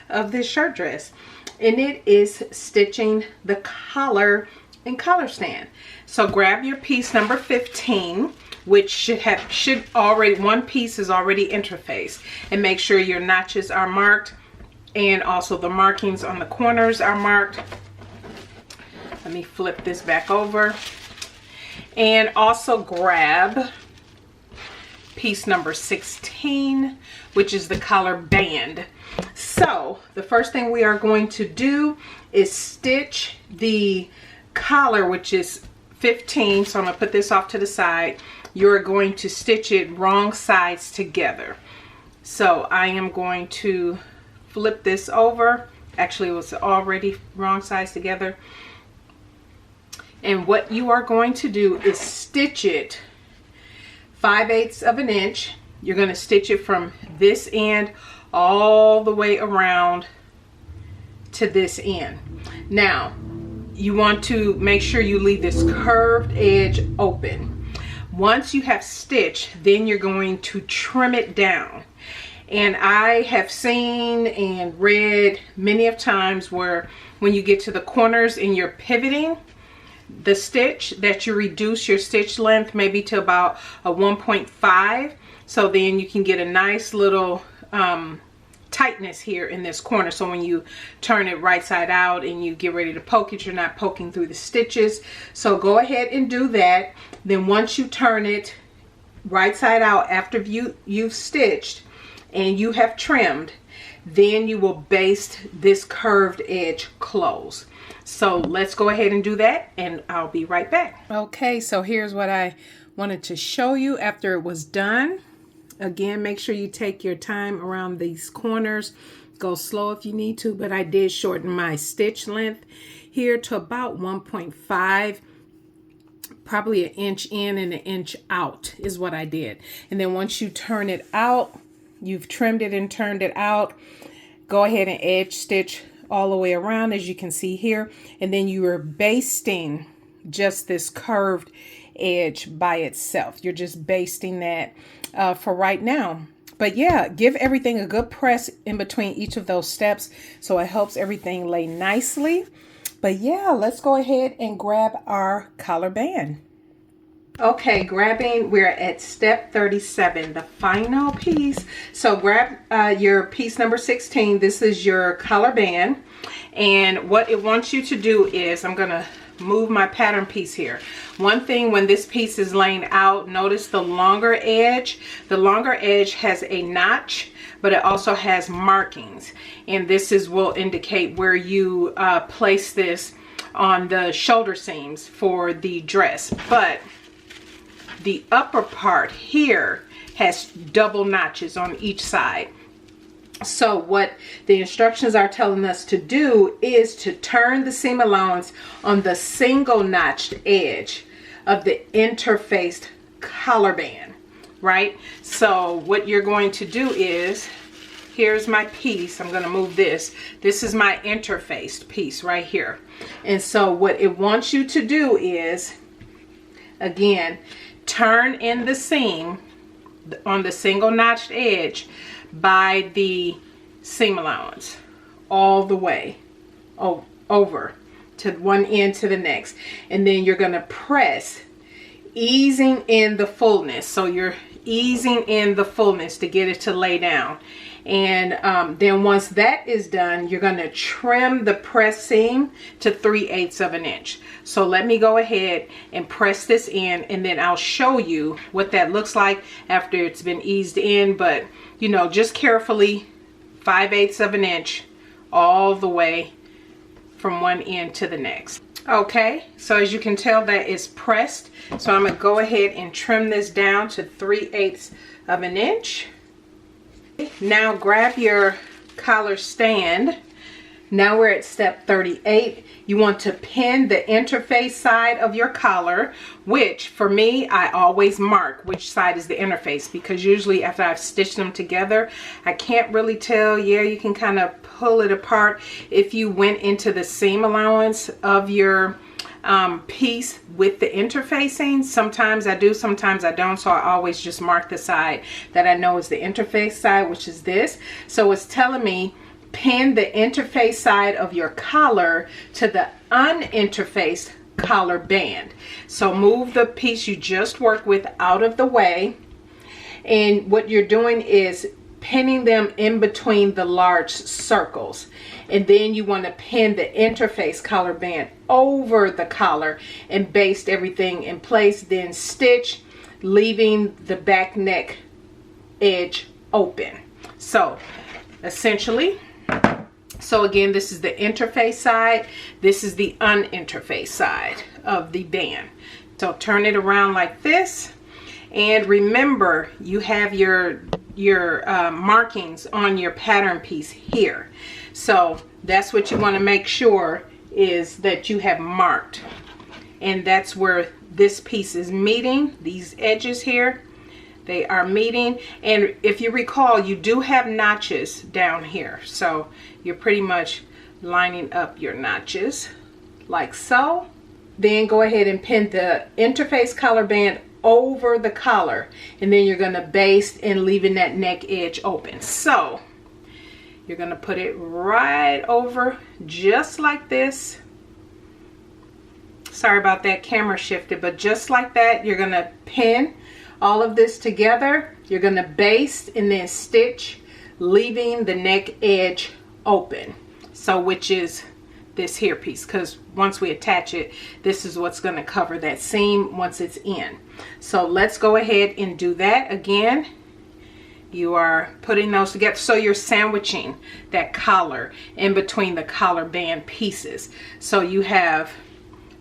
Speaker 1: of this shirt dress, and it is stitching the collar and collar stand. So grab your piece number 15, which should already, one piece is already interfaced, and make sure your notches are marked and also the markings on the corners are marked. Let me flip this back over, and also grab piece number 16, which is the collar band. So the first thing we are going to do is stitch the collar, which is 15. So I'm going to put this off to the side. You're going to stitch it wrong sides together. So I am going to flip this over. Actually, it was already wrong sides together. And what you are going to do is stitch it 5/8 of an inch. You're going to stitch it from this end all the way around to this end. Now, you want to make sure you leave this curved edge open. Once you have stitched, then you're going to trim it down. And I have seen and read many of times where when you get to the corners and you're pivoting the stitch, that you reduce your stitch length maybe to about a 1.5. So then you can get a nice little tightness here in this corner. So when you turn it right side out and you get ready to poke it, you're not poking through the stitches. So go ahead and do that. Then once you turn it right side out after you've stitched and you have trimmed, then you will baste this curved edge close. So let's go ahead and do that, and I'll be right back. Okay, so here's what I wanted to show you after it was done. Again, make sure you take your time around these corners. Go slow if you need to, but I did shorten my stitch length here to about 1.5. Probably an inch in and an inch out is what I did. And then once you turn it out, you've trimmed it and turned it out, go ahead and edge stitch all the way around, as you can see here. And then you are basting just this curved edge by itself. You're just basting that for right now. But yeah, give everything a good press in between each of those steps so it helps everything lay nicely. But yeah, let's go ahead and grab our collar band. Okay, we're at step 37, the final piece. So grab your piece number 16. This is your collar band. And what it wants you to do is, I'm gonna move my pattern piece here. One thing when this piece is laying out, notice the longer edge. The longer edge has a notch, but it also has markings. And this will indicate where you place this on the shoulder seams for the dress. But the upper part here has double notches on each side. So what the instructions are telling us to do is to turn the seam allowance on the single notched edge of the interfaced collar band, right? So what you're going to do is, here's my piece. I'm going to move this. This is my interfaced piece right here. And so what it wants you to do is, again, turn in the seam on the single notched edge by the seam allowance all the way over to one end to the next, and then you're going to press, easing in the fullness. So you're easing in the fullness to get it to lay down. And then once that is done, you're going to trim the press seam to 3/8 of an inch. So let me go ahead and press this in, and then I'll show you what that looks like after it's been eased in. But you know, just carefully, 5/8 of an inch all the way from one end to the next. Okay, so as you can tell, that is pressed. So I'm going to go ahead and trim this down to 3/8 of an inch. Now grab your collar stand. Now we're at step 38. You want to pin the interface side of your collar, which for me, I always mark which side is the interface, because usually after I've stitched them together, I can't really tell. Yeah, you can kind of pull it apart if you went into the seam allowance of your piece with the interfacing. Sometimes I do, sometimes I don't, so I always just mark the side that I know is the interface side, which is this. So it's telling me pin the interface side of your collar to the uninterfaced collar band. So move the piece you just worked with out of the way, and what you're doing is pinning them in between the large circles. And then you want to pin the interface collar band over the collar and baste everything in place, then stitch, leaving the back neck edge open. So essentially, so again, this is the interface side, this is the uninterface side of the band. So turn it around like this, and remember, you have your markings on your pattern piece here. So that's what you want to make sure is that you have marked, and that's where this piece is meeting. These edges here, they are meeting, and if you recall, you do have notches down here, so you're pretty much lining up your notches like so. Then go ahead and pin the interface collar band over the collar, and then you're going to baste and leaving that neck edge open. So you're going to put it right over just like this. Sorry about that, camera shifted, but just like that, you're going to pin all of this together. You're going to baste and then stitch, leaving the neck edge open. So which is this here piece, because once we attach it, this is what's going to cover that seam once it's in. So let's go ahead and do that again. You are putting those together, so you're sandwiching that collar in between the collar band pieces. So you have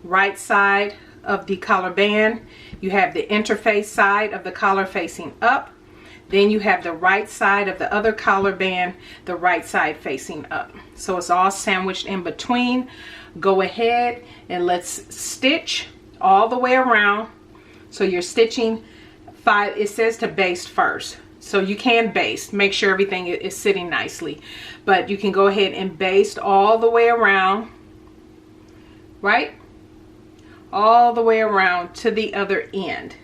Speaker 1: right side of the collar band, you have the interface side of the collar facing up, then you have the right side of the other collar band, the right side facing up. So it's all sandwiched in between. Go ahead and let's stitch all the way around. So you're stitching 5, it says to baste first. So you can baste, make sure everything is sitting nicely. But you can go ahead and baste all the way around, right? All the way around to the other end.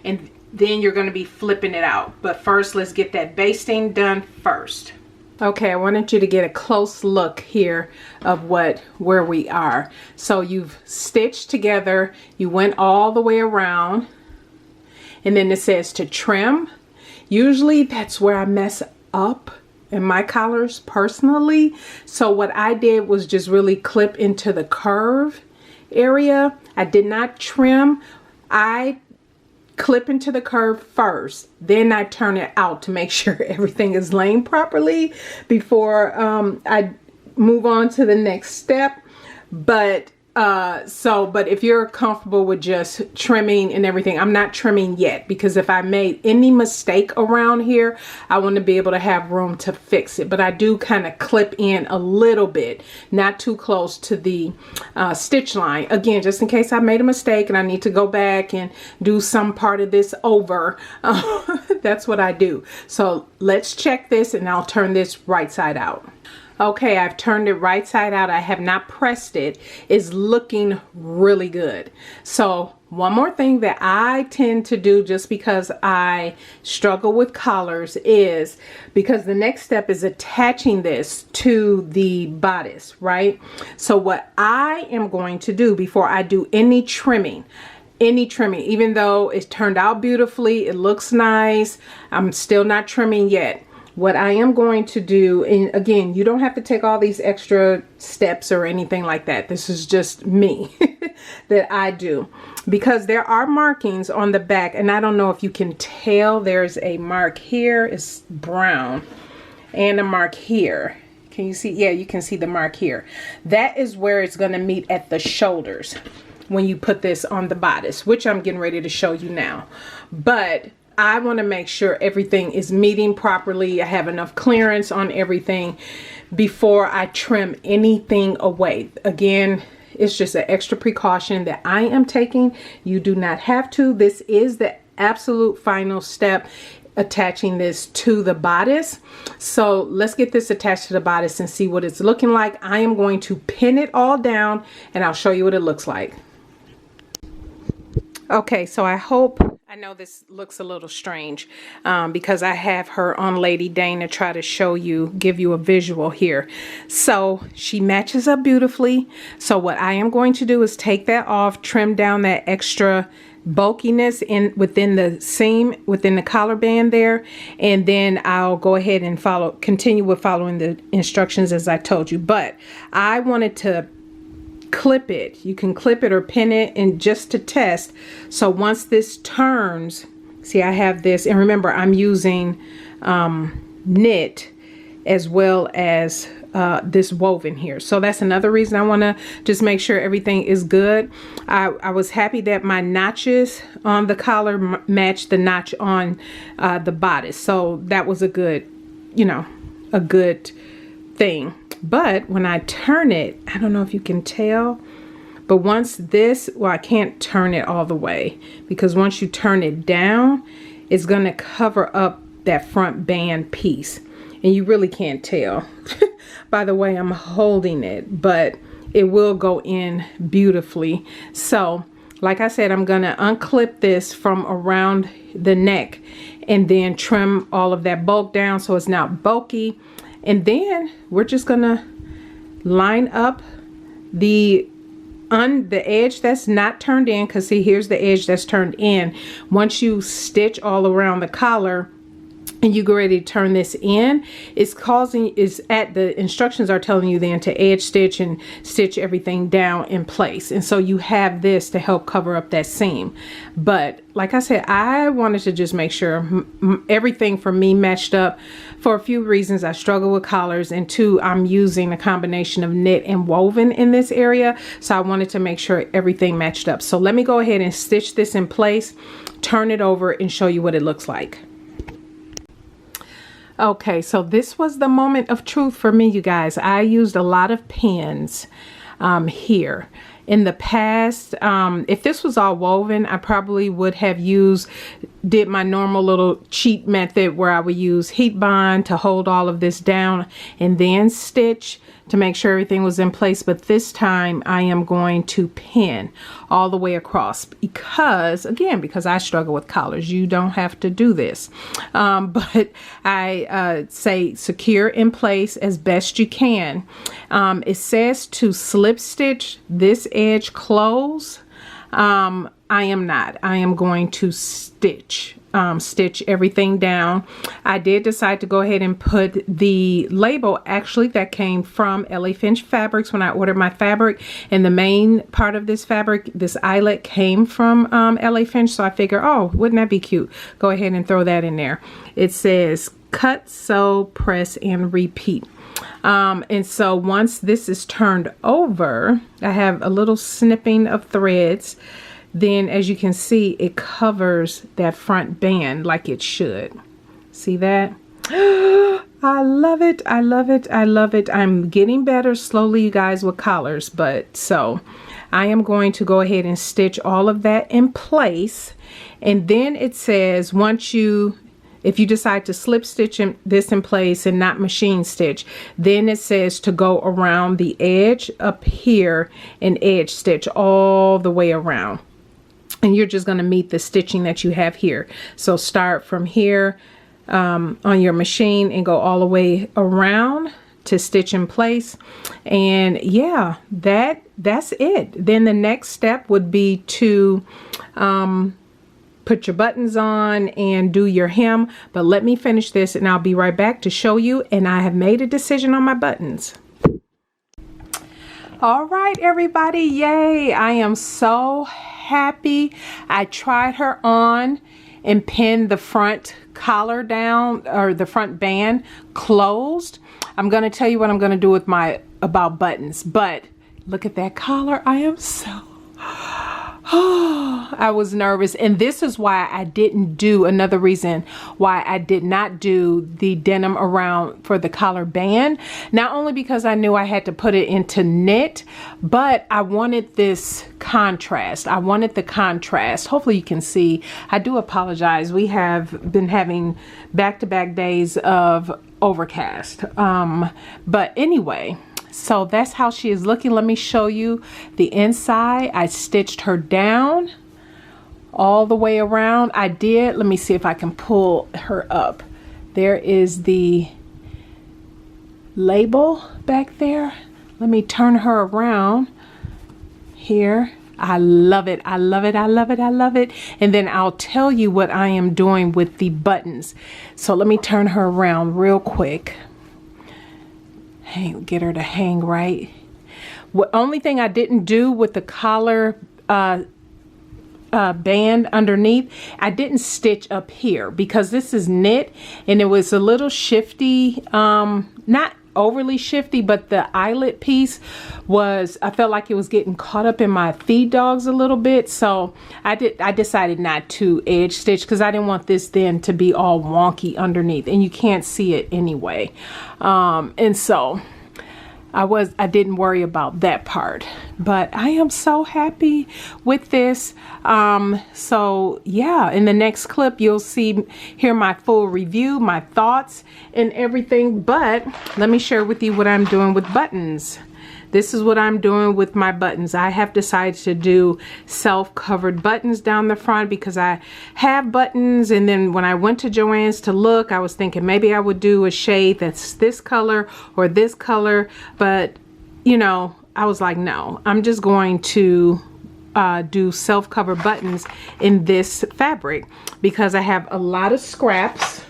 Speaker 1: And then you're going to be flipping it out. But first, let's get that basting done first. Okay, I wanted you to get a close look here of where we are. So you've stitched together, you went all the way around, and then it says to trim. Usually that's where I mess up in my collars personally. So what I did was just really clip into the curve area. I did not trim. I clip into the curve first, then I turn it out to make sure everything is laying properly before I move on to the next step. But But if you're comfortable with just trimming and everything, I'm not trimming yet, because if I made any mistake around here, I want to be able to have room to fix it. But I do kind of clip in a little bit, not too close to the stitch line, again, just in case I made a mistake and I need to go back and do some part of this over. That's what I do. So let's check this, and I'll turn this right side out. Okay, I've turned it right side out. I have not pressed it. It's looking really good. So one more thing that I tend to do, just because I struggle with collars, is because the next step is attaching this to the bodice, right? So what I am going to do before I do any trimming, even though it's turned out beautifully, it looks nice, I'm still not trimming yet. What I am going to do, and again, you don't have to take all these extra steps or anything like that. This is just me that I do, because there are markings on the back, and I don't know if you can tell, there's a mark here, it's brown, and a mark here. Can you see? Yeah, you can see the mark here. That is where it's going to meet at the shoulders when you put this on the bodice, which I'm getting ready to show you now. But I want to make sure everything is meeting properly. I have enough clearance on everything before I trim anything away. Again, it's just an extra precaution that I am taking. You do not have to. This is the absolute final step, attaching this to the bodice. So let's get this attached to the bodice and see what it's looking like. I am going to pin it all down, and I'll show you what it looks like. Okay, so I know this looks a little strange because I have her on Lady Dane to try to show you, give you a visual here. So she matches up beautifully. So what I am going to do is take that off, trim down that extra bulkiness within the seam, within the collar band there, and then I'll go ahead and continue with following the instructions as I told you. But I wanted to clip it. You can clip it or pin it, and just to test. So once this turns, see, I have this, and remember, I'm using knit as well as this woven here. So that's another reason I want to just make sure everything is good. I was happy that my notches on the collar matched the notch on the bodice. So that was a good, a good thing. But when I turn it, I don't know if you can tell, but once this, well, I can't turn it all the way, because once you turn it down, it's going to cover up that front band piece, and you really can't tell by the way I'm holding it, but it will go in beautifully. So like I said, I'm going to unclip this from around the neck and then trim all of that bulk down so it's not bulky. And then we're just gonna line up the edge that's not turned in, because see, here's the edge that's turned in. Once you stitch all around the collar and you go ready to turn this in, the instructions are telling you then to edge stitch and stitch everything down in place. And so you have this to help cover up that seam. But like I said, I wanted to just make sure everything for me matched up for a few reasons. I struggle with collars, and two, I'm using a combination of knit and woven in this area. So I wanted to make sure everything matched up. So let me go ahead and stitch this in place, turn it over, and show you what it looks like. Okay, so this was the moment of truth for me, you guys. I used a lot of pins here. In the past, if this was all woven, I probably would have did my normal little cheat method where I would use heat bond to hold all of this down and then stitch to make sure everything was in place. But this time I am going to pin all the way across, because I struggle with collars. You don't have to do this, but I say secure in place as best you can. It says to slip stitch this edge close. I am not. I am going to stitch everything down. I did decide to go ahead and put the label, actually, that came from LA Finch Fabrics when I ordered my fabric, and the main part of this fabric, this eyelet, came from LA Finch. So I figure, oh, wouldn't that be cute? Go ahead and throw that in there. It says cut, sew, press, and repeat. And so once this is turned over, I have a little snipping of threads. Then as you can see, it covers that front band like it should. See that? I love it. I love it. I love it. I'm getting better slowly, you guys, with collars. But so I am going to go ahead and stitch all of that in place. And then it says if you decide to slip stitch this in place and not machine stitch, then it says to go around the edge up here and edge stitch all the way around. And you're just going to meet the stitching that you have here. So start from here on your machine and go all the way around to stitch in place. And yeah, that's it. Then the next step would be to put your buttons on and do your hem. But let me finish this and I'll be right back to show you. And I have made a decision on my buttons. All right, everybody, yay. I am so happy. I tried her on and pinned the front collar down, or the front band closed. I'm going to tell you what I'm going to do with about buttons, but look at that collar. I am so I was nervous, and this is why I didn't do, another reason why I did not do the denim around for the collar band. Not only because I knew I had to put it into knit, but I wanted this contrast. I wanted the contrast. Hopefully you can see. I do apologize. We have been having back-to-back days of overcast. But anyway, so that's how she is looking. Let me show you the inside. I stitched her down all the way around. Let me see if I can pull her up. There is the label back there. Let me turn her around here. I love it. I love it. I love it. I love it. And then I'll tell you what I am doing with the buttons. So let me turn her around real quick. Get her to hang right. What only thing I didn't do with the collar band underneath, I didn't stitch up here because this is knit and it was a little shifty, not overly shifty, but the eyelet piece was, I felt like it was getting caught up in my feed dogs a little bit. So I decided not to edge stitch because I didn't want this then to be all wonky underneath, and you can't see it anyway. And so I didn't worry about that part, but I am so happy with this. So yeah, in the next clip, you'll hear my full review, my thoughts and everything. But let me share with you what I'm doing with buttons. This is what I'm doing with my buttons. I have decided to do self-covered buttons down the front because I have buttons, and then when I went to Joann's to look, I was thinking maybe I would do a shade that's this color or this color, but you know, I was like, no, I'm just going to do self-cover buttons in this fabric because I have a lot of scraps,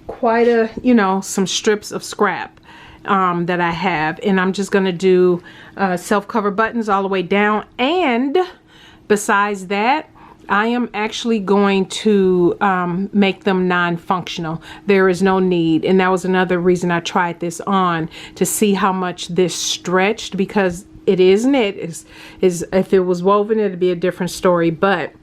Speaker 1: quite a, you know, some strips of scrap that I have, and I'm just gonna do self-cover buttons all the way down. And besides that, I am actually going to make them non-functional. There is no need, and that was another reason I tried this on, to see how much this stretched, because it is knit. Is if it was woven, it'd be a different story, but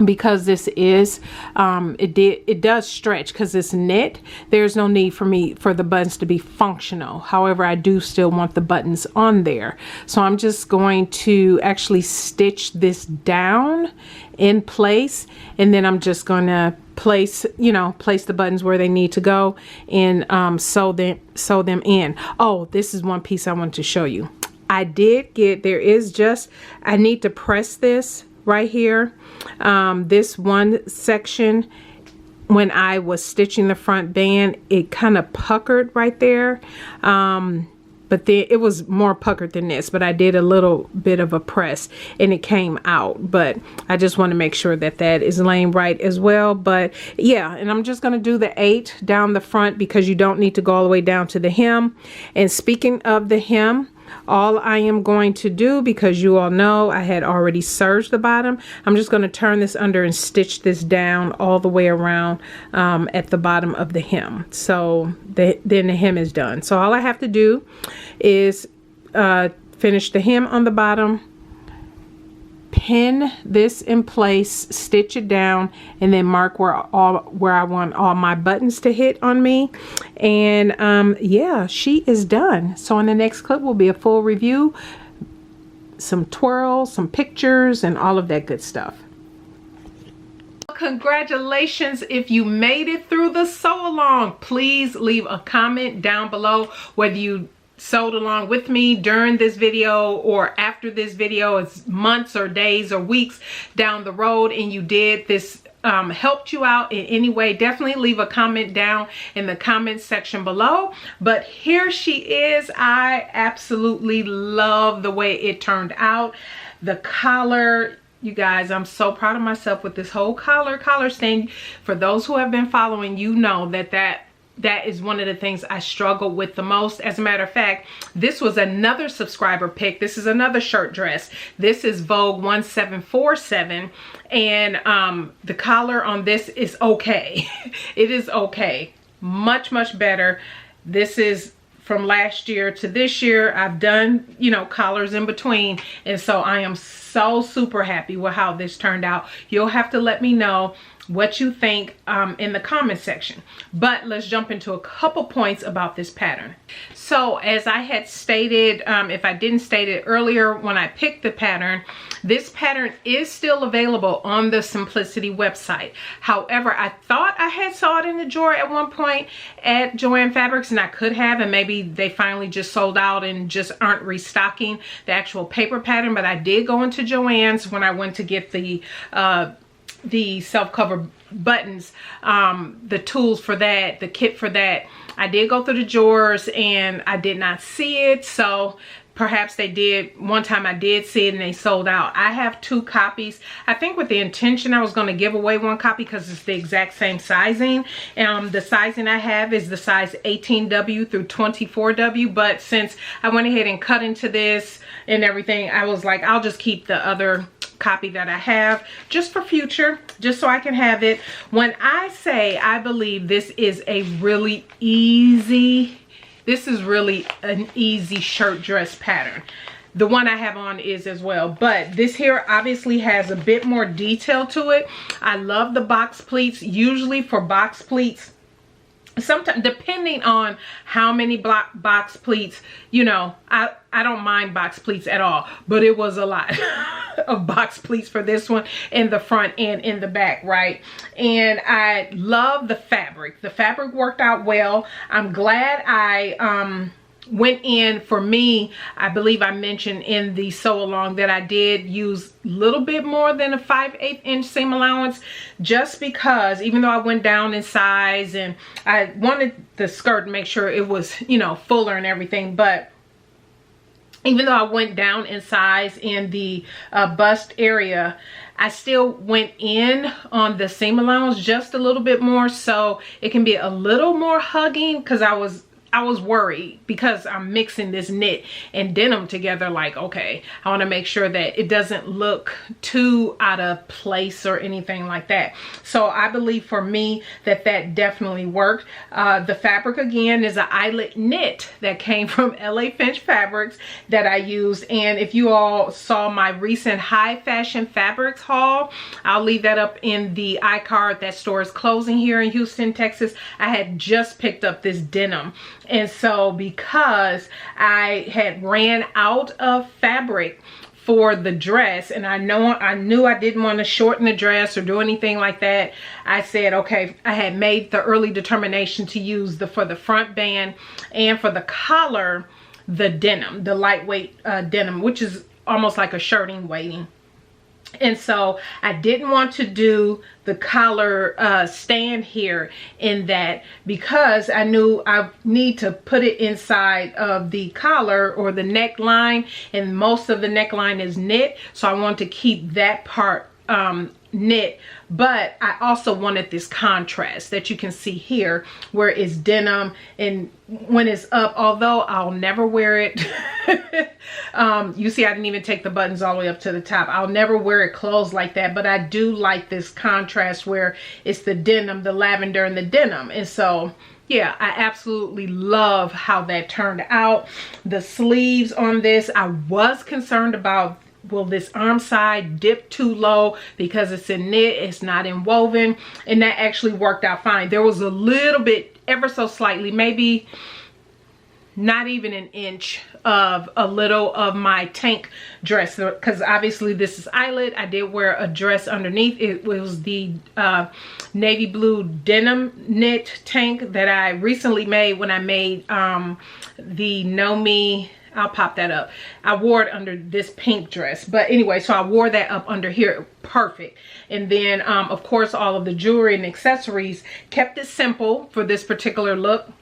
Speaker 1: because this is it does stretch because it's knit, there's no need for the buttons to be functional. However, I do still want the buttons on there, so I'm just going to actually stitch this down in place, and then I'm just going to place the buttons where they need to go and sew them in. Oh, this is one piece I wanted to show you. I need to press this right here. This one section, when I was stitching the front band, it kind of puckered right there, but then it was more puckered than this, but I did a little bit of a press and it came out. But I just want to make sure that that is laying right as well. But yeah, and I'm just going to do the 8 down the front because you don't need to go all the way down to the hem. And speaking of the hem, all I am going to do, because you all know I had already serged the bottom, I'm just going to turn this under and stitch this down all the way around at the bottom of the hem. So then the hem is done. So all I have to do is finish the hem on the bottom, pin this in place, stitch it down, and then mark where I want all my buttons to hit on me. And yeah, she is done. So in the next clip will be a full review, some twirls, some pictures, and all of that good stuff. Congratulations if you made it through the sew along. Please leave a comment down below whether you sewed along with me during this video or after this video. It's months or days or weeks down the road and you did this, helped you out in any way. Definitely leave a comment down in the comment section below. But here she is. I absolutely love the way it turned out. The collar, you guys, I'm so proud of myself with this whole collar stand. For those who have been following, you know that is one of the things I struggle with the most. As a matter of fact, this was another subscriber pick. This is another shirt dress. This is Vogue 1747, and the collar on this is okay. It is okay. Much better. This is from last year to this year. I've done, you know, collars in between, and so I am so super happy with how this turned out. You'll have to let me know what you think in the comment section. But let's jump into a couple points about this pattern. So as I had stated, if I didn't state it earlier when I picked the pattern, this pattern is still available on the Simplicity website. However, I thought I had saw it in the drawer at one point at Joann Fabrics, and I could have, and maybe they finally just sold out and just aren't restocking the actual paper pattern. But I did go into Joann's when I went to get the self-cover buttons, the tools for that, the kit for that. I did go through the drawers and I did not see it, so perhaps they did. One time I did see it and they sold out. I have 2 copies. I think with the intention I was going to give away 1 copy because it's the exact same sizing. The sizing I have is the size 18W through 24W, but since I went ahead and cut into this and everything, I was like, I'll just keep the other copy that I have just for future, just so I can have it. When I say I believe this is a really easy, this is really an easy shirt dress pattern. The one I have on is as well, but this here obviously has a bit more detail to it. I love the box pleats. Usually for box pleats, sometimes depending on how many box pleats, you know, I don't mind box pleats at all, but it was a lot of box pleats for this one in the front and in the back, right? And I love the fabric. The fabric worked out well. I'm glad I went in. For me, I believe I mentioned in the sew along that I did use a little bit more than a 5/8 inch seam allowance, just because even though I went down in size and I wanted the skirt to make sure it was, you know, fuller and everything, but even though I went down in size in the bust area, I still went in on the seam allowance just a little bit more, so it can be a little more hugging, because I was worried because I'm mixing this knit and denim together. Like, okay, I want to make sure that it doesn't look too out of place or anything like that. So I believe for me that definitely worked. The fabric again is an eyelet knit that came from LA Finch Fabrics that I used. And if you all saw my recent high fashion fabrics haul, I'll leave that up in the iCard. That store is closing here in Houston, Texas. I had just picked up this denim. And so because I had ran out of fabric for the dress, and I knew I didn't want to shorten the dress or do anything like that, I said, okay, I had made the early determination to use for the front band and for the collar, the denim, the lightweight denim, which is almost like a shirting weighting. And so I didn't want to do the collar stand here in that, because I knew I need to put it inside of the collar or the neckline, and most of the neckline is knit, so I want to keep that part knit, but I also wanted this contrast that you can see here where it's denim, and when it's up, although I'll never wear it you see I didn't even take the buttons all the way up to the top. I'll never wear it closed like that, but I do like this contrast where it's the denim, the lavender, and the denim. And so yeah, I absolutely love how that turned out. The sleeves on this, I was concerned about, will this arm side dip too low because it's in knit, it's not in woven, and that actually worked out fine. There was a little bit, ever so slightly, maybe not even an inch of a little of my tank dress, because obviously this is eyelet. I did wear a dress underneath. It was the navy blue denim knit tank that I recently made when I made the Know Me. I'll pop that up. I wore it under this pink dress, but anyway, so I wore that up under here. Perfect. And then of course all of the jewelry and accessories, kept it simple for this particular look.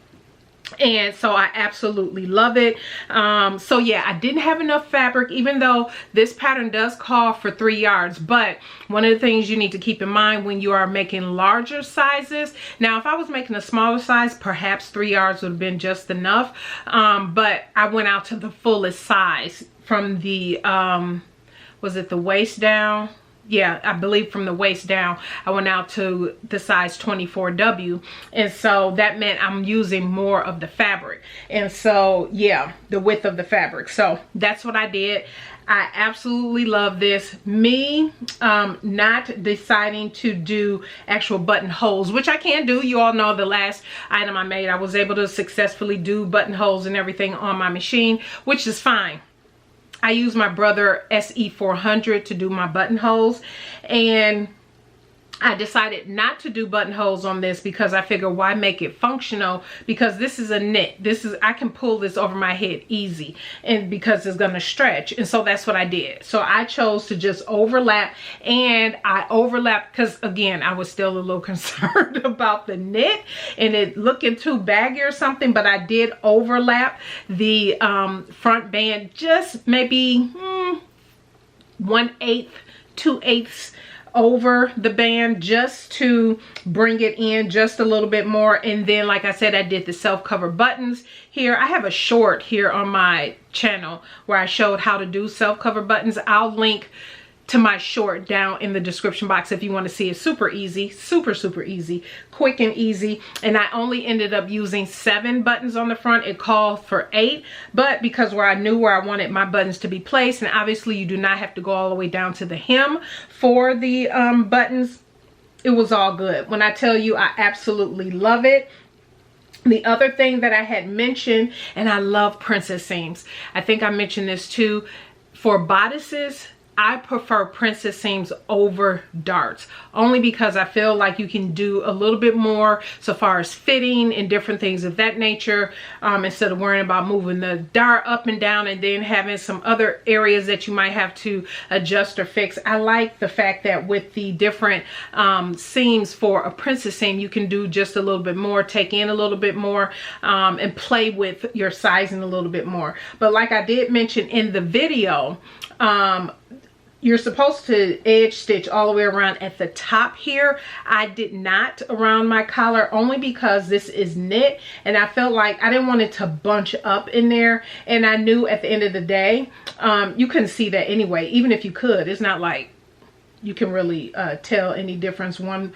Speaker 1: And so I absolutely love it. So yeah, I didn't have enough fabric, even though this pattern does call for 3 yards. But one of the things you need to keep in mind when you are making larger sizes, now if I was making a smaller size, perhaps 3 yards would have been just enough. But I went out to the fullest size from the was it the waist down? Yeah, I believe from the waist down, I went out to the size 24W. And so that meant I'm using more of the fabric. And so, yeah, the width of the fabric. So that's what I did. I absolutely love this. Me not deciding to do actual buttonholes, which I can do. You all know the last item I made, I was able to successfully do buttonholes and everything on my machine, which is fine. I use my brother SE400 to do my buttonholes, and I decided not to do buttonholes on this because I figure why make it functional, because this is a knit. This is, I can pull this over my head easy, and because it's gonna stretch. And so that's what I did. So I chose to just overlap, and I overlapped because again, I was still a little concerned about the knit and it looking too baggy or something, but I did overlap the front band just maybe 1/8, 2/8 over the band, just to bring it in just a little bit more. And then like I said, I did the self-cover buttons here. I have a short here on my channel where I showed how to do self-cover buttons. I'll link to my short down in the description box if you want to see it. Super easy, super easy, quick and easy. And I only ended up using 7 buttons on the front. It called for 8, but because I knew where I wanted my buttons to be placed, and obviously you do not have to go all the way down to the hem for the buttons, it was all good. When I tell you, I absolutely love it. The other thing that I had mentioned, and I love princess seams. I think I mentioned this too. For bodices, I prefer princess seams over darts, only because I feel like you can do a little bit more so far as fitting and different things of that nature, instead of worrying about moving the dart up and down and then having some other areas that you might have to adjust or fix. I like the fact that with the different seams for a princess seam, you can do just a little bit more, take in a little bit more, and play with your sizing a little bit more. But like I did mention in the video, you're supposed to edge stitch all the way around at the top here. I did not around my collar, only because this is knit and I felt like I didn't want it to bunch up in there. And I knew at the end of the day, you couldn't see that anyway. Even if you could, it's not like you can really tell any difference one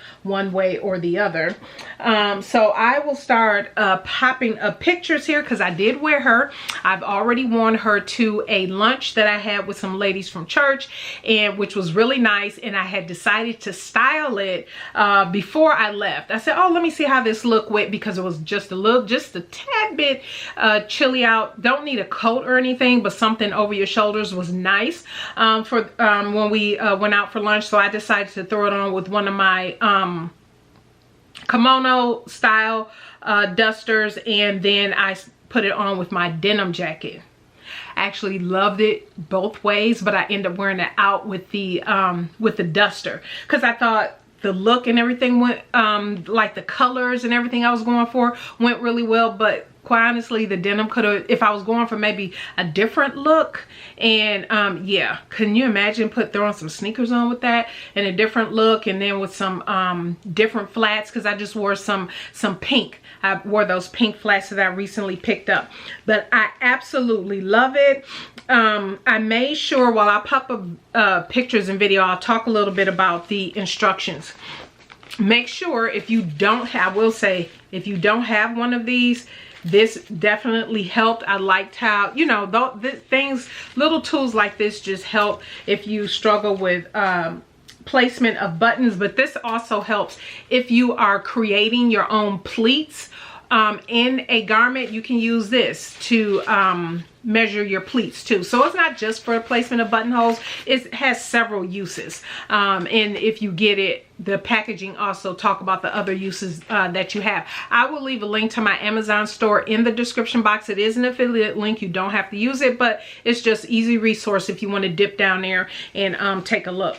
Speaker 1: way or the other. So I will start popping up pictures here because I did wear her. I've already worn her to a lunch that I had with some ladies from church, and which was really nice. And I had decided to style it before I left. I said, oh, let me see how this look with, because it was just a tad bit chilly out. Don't need a coat or anything, but something over your shoulders was nice for when we went out for lunch. So I decided to throw it on with one of my kimono style dusters, and then I put it on with my denim jacket. I actually loved it both ways, but I ended up wearing it out with the duster because I thought the look and everything went like the colors and everything I was going for went really well. But quite honestly, the denim could have, if I was going for maybe a different look, and yeah, can you imagine throwing some sneakers on with that and a different look, and then with some different flats, because I just wore some pink. I wore those pink flats that I recently picked up, but I absolutely love it. I made sure while I pop up pictures and video, I'll talk a little bit about the instructions. Make sure if you don't have, I will say, if you don't have one of these, this definitely helped. I liked how, you know, things, little tools like this just help if you struggle with placement of buttons. But this also helps if you are creating your own pleats in a garment. You can use this to measure your pleats too. So it's not just for placement of buttonholes, it has several uses. And if you get it, the packaging also talk about the other uses that you have. I will leave a link to my Amazon store in the description box. It is an affiliate link. You don't have to use it, but it's just easy resource if you want to dip down there and take a look.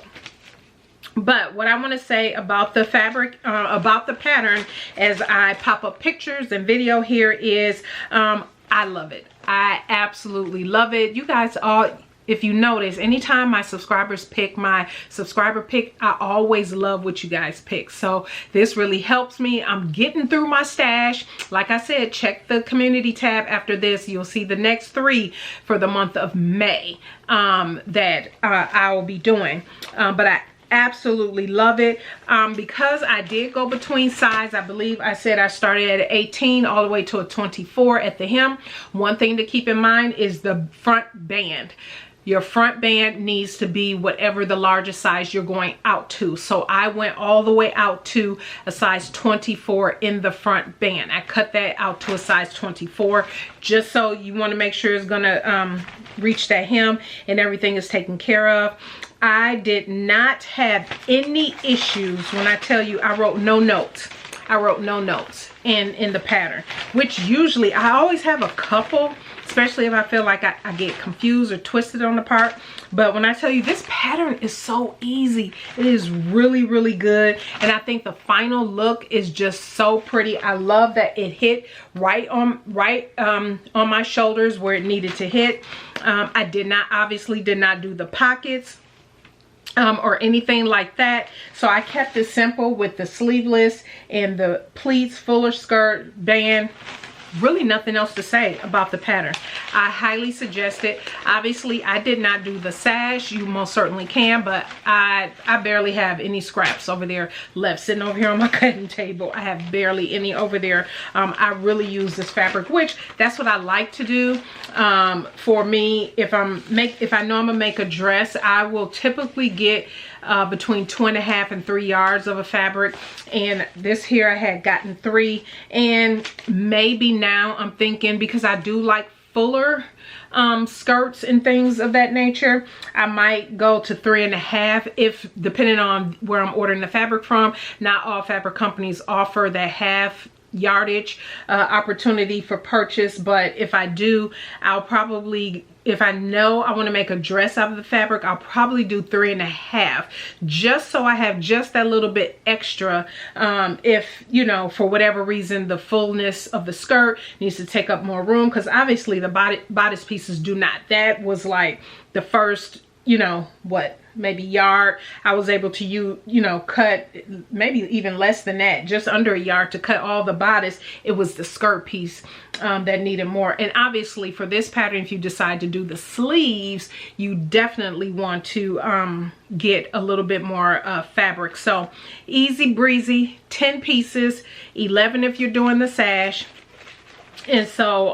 Speaker 1: But what I want to say about the fabric, about the pattern, as I pop up pictures and video here, is I love it. I absolutely love it. You guys all, if you notice, anytime my subscribers pick my subscriber pick, I always love what you guys pick. So this really helps me. I'm getting through my stash. Like I said, check the community tab after this. You'll see the next 3 for the month of May that I will be doing. But I absolutely love it. Because I did go between size, I believe I said I started at 18 all the way to a 24 at the hem. One thing to keep in mind is the front band. Your front band needs to be whatever the largest size you're going out to. So I went all the way out to a size 24 in the front band. I cut that out to a size 24, just so you want to make sure it's gonna reach that hem and everything is taken care of. I did not have any issues. When I tell you I wrote no notes, I wrote no notes in the pattern, which usually I always have a couple, especially if I feel like I get confused or twisted on the part. But when I tell you, this pattern is so easy, it is really, really good. And I think the final look is just so pretty. I love that it hit right on my shoulders where it needed to hit. I obviously did not do the pockets or anything like that. So I kept it simple with the sleeveless and the pleats, fuller skirt, band. Really nothing else to say about the pattern. I highly suggest it. Obviously I did not do the sash. You most certainly can, but I barely have any scraps over there left sitting over here on my cutting table. I have barely any over there. I really use this fabric, which that's what I like to do. For me, if I know I'm gonna make a dress, I will typically get between 2.5 and 3 yards of a fabric, and this here I had gotten 3, and maybe now I'm thinking, because I do like fuller skirts and things of that nature, I might go to 3.5, if depending on where I'm ordering the fabric from. Not all fabric companies offer that half yardage opportunity for purchase, but if I do, I'll probably, if I know I want to make a dress out of the fabric, I'll probably do 3.5, just so I have just that little bit extra if, you know, for whatever reason the fullness of the skirt needs to take up more room, because obviously the bodice pieces do not. That was like the first, you know, what, maybe yard I was able to cut, maybe even less than that, just under a yard to cut all the bodice. It was the skirt piece that needed more. And obviously for this pattern, if you decide to do the sleeves, you definitely want to get a little bit more fabric. So easy breezy, 10 pieces, 11 if you're doing the sash. And so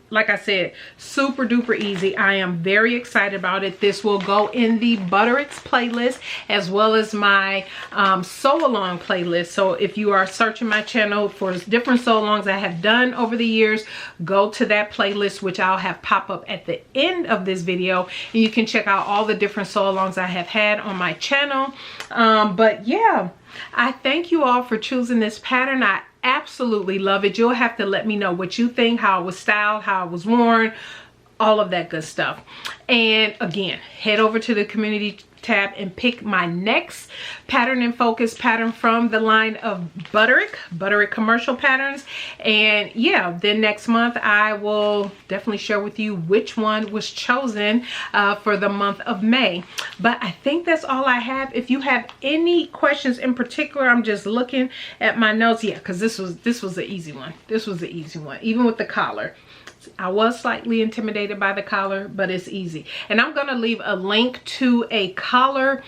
Speaker 1: like I said, super duper easy. I am very excited about it. This will go in the Butterick's playlist, as well as my SewALong playlist. So if you are searching my channel for different SewAlongs I have done over the years, go to that playlist, which I'll have pop up at the end of this video, and you can check out all the different SewAlongs I have had on my channel. But yeah, I thank you all for choosing this pattern. I absolutely love it. You'll have to let me know what you think, how it was styled, how it was worn, all of that good stuff. And again, head over to the community tab and pick my next pattern and focus pattern from the line of Butterick commercial patterns. And yeah, then next month I will definitely share with you which one was chosen for the month of May. But I think that's all I have. If you have any questions in particular, I'm just looking at my notes. Yeah, because this was an easy one. This was an easy one, even with the collar. I was slightly intimidated by the collar, but it's easy. And I'm going to leave a link to a collar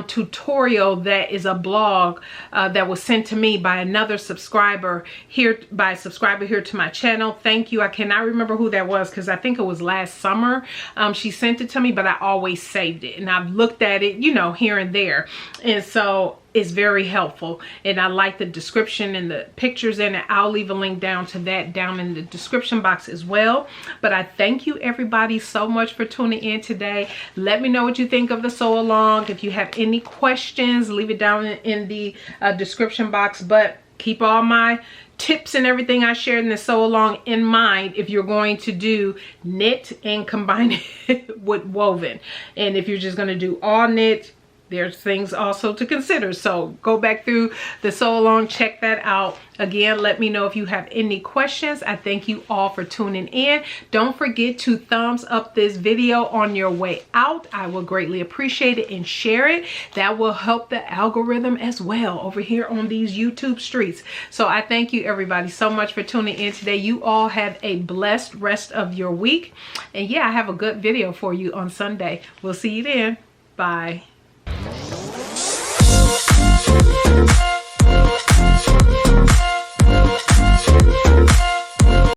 Speaker 1: tutorial that is a blog that was sent to me by another subscriber here, to my channel. Thank you. I cannot remember who that was because I think it was last summer. She sent it to me, but I always saved it and I've looked at it, you know, here and there. And so it's very helpful, and I like the description and the pictures in it. I'll leave a link down to that down in the description box as well. But I thank you everybody so much for tuning in today. Let me know what you think of the sew along. If you have any questions, leave it down in the description box. But keep all my tips and everything I shared in the sew along in mind if you're going to do knit and combine it with woven. And if you're just going to do all knit, there's things also to consider. So go back through the sew along, check that out. Again, let me know if you have any questions. I thank you all for tuning in. Don't forget to thumbs up this video on your way out. I will greatly appreciate it, and share it. That will help the algorithm as well over here on these YouTube streets. So I thank you everybody so much for tuning in today. You all have a blessed rest of your week. And yeah, I have a good video for you on Sunday. We'll see you then. Bye.